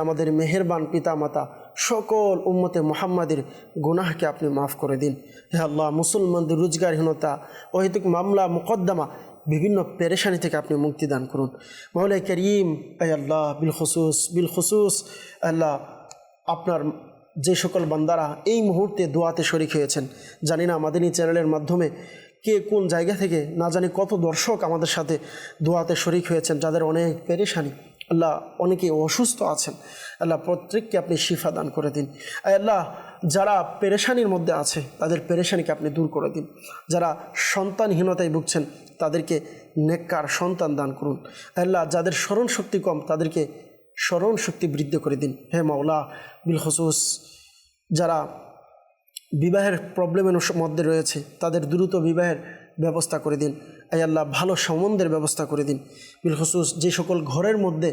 আমাদের মেহেরবান পিতা মাতা সকল উম্মতে মুহাম্মাদের গুনাহকে আপনি মাফ করে দিন। হে আল্লাহ, মুসলমানদের রোজগারহীনতা, অহেতুক মামলা মুকদ্দমা, বিভিন্ন পেরেশানি থেকে আপনি মুক্তি দান করুন। মাওলাই করিম, হে আল্লাহ, বিল খুসুস আল্লাহ, আপনার যে সকল বান্দারা এই মুহূর্তে দোয়াতে শরিক হয়েছেন, জানি না মাদানী চ্যানেলের মাধ্যমে কে কোন জায়গা থেকে, না জানি কত দর্শক আমাদের সাথে দোয়াতে শরিক হয়েছেন, যাদের অনেক পেরেশানি, আল্লাহ অনেকে অসুস্থ আছেন, আল্লাহ প্রত্যেককে আপনি শিফা দান করে দিন। আল্লাহ, যারা পেরেশানির মধ্যে আছে তাদের পেরেশানিকে আপনি দূর করে দিন। যারা সন্তানহীনতায় ভুগছেন তাদেরকে নেককার সন্তান দান করুন। আল্লাহ, যাদের স্মরণ শক্তি কম তাদেরকে স্মরণ শক্তি বৃদ্ধি করে দিন। হে মাওলা, বিল খুসুস যারা বিবাহের প্রবলেমের মধ্যে রয়েছে তাদের দ্রুত বিবাহের ব্যবস্থা করে দিন। আয় আল্লাহ, ভালো সম্বন্ধের ব্যবস্থা করে দিন। বিল খুসুস যে সকল ঘরের মধ্যে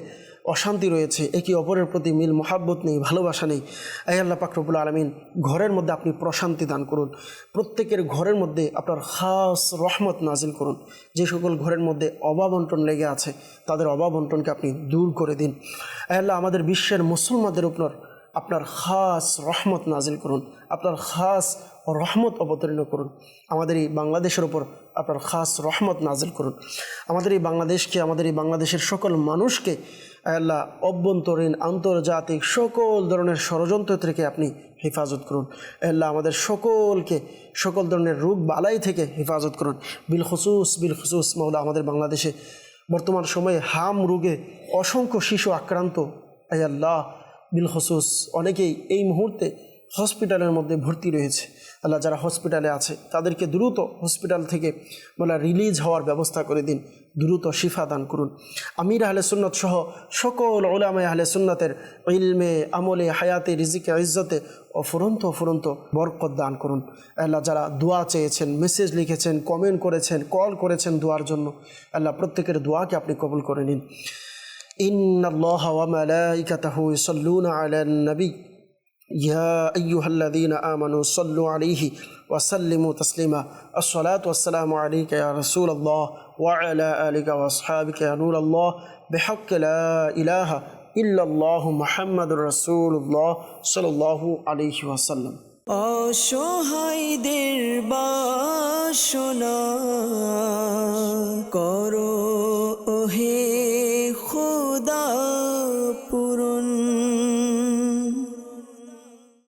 অশান্তি রয়েছে, একে অপরের প্রতি মিল মহাব্বত নেই, ভালোবাসা নেই, আয় আল্লাহ পাক রব্বুল আলামিন ঘরের মধ্যে আপনি প্রশান্তি দান করুন। প্রত্যেকের ঘরের মধ্যে আপনার খাস রহমত নাজিল করুন। যে সকল ঘরের মধ্যে অভাবন্টন লেগে আছে তাদের অভাবন্টনকে আপনি দূর করে দিন। আয় আল্লাহ, আমাদের বিশ্বের মুসলমানদের উপর আপনার খাস রহমত নাজিল করুন, আপনার খাস রহমত অবতীর্ণ করুন। আমাদের এই বাংলাদেশের ওপর আপনার খাস রহমত নাজিল করুন। আমাদের এই বাংলাদেশকে, আমাদের এই বাংলাদেশের সকল মানুষকে আল্লাহ অভ্যন্তরীণ আন্তর্জাতিক সকল ধরনের ষড়যন্ত্র থেকে আপনি হেফাজত করুন। আল্লাহ, আমাদের সকলকে সকল ধরনের রোগ বালাই থেকে হেফাজত করুন। বিল খুসুস মাওলা, আমাদের বাংলাদেশে বর্তমান সময়ে হাম রোগে অসংখ্য শিশু আক্রান্ত। আল্লাহ, বিল খুসুস অনেকেই এই মুহূর্তে হসপিটালের মধ্যে ভর্তি রয়েছে, আল্লাহ যারা হসপিটালে আছে তাদেরকে দ্রুত হসপিটাল থেকে বলা রিলিজ হওয়ার ব্যবস্থা করে দিন, দ্রুত শিফা দান করুন। আমির আহলে সুন্নাত সহ সকল উলামায়ে আহলে সুন্নাতের ইলমে, আমলে, হায়াতে, রিজিকে, ইজ্জতে অফুরন্ত বরকত দান করুন। আল্লাহ যারা দোয়া চেয়েছেন, মেসেজ লিখেছেন, কমেন্ট করেছেন, কল করেছেন দোয়ার জন্য, আল্লাহ প্রত্যেকের দোয়াকে আপনি কবুল করে নিন। ইন্নাল্লাহা ওয়া মালাইকাতাহু ইউসাল্লুনা আলান নবী ইয়া আইয়ুহাল্লাযীনা আমানু সাল্লু আলাইহি ওয়া সাল্লিমু তাসলিমা। আসসালাতু ওয়াসসালামু আলাইকা ইয়া রাসূলাল্লাহ ওয়া আলা আলিকা ওয়া আসহাবিকা ইয়া নূরাল্লাহ বিহাক্কি লা ইলাহা ইল্লাল্লাহু মুহাম্মাদুর রাসূলুল্লাহ সাল্লাল্লাহু আলাইহি ওয়াসাল্লাম। অসহায়দের বাসনা করো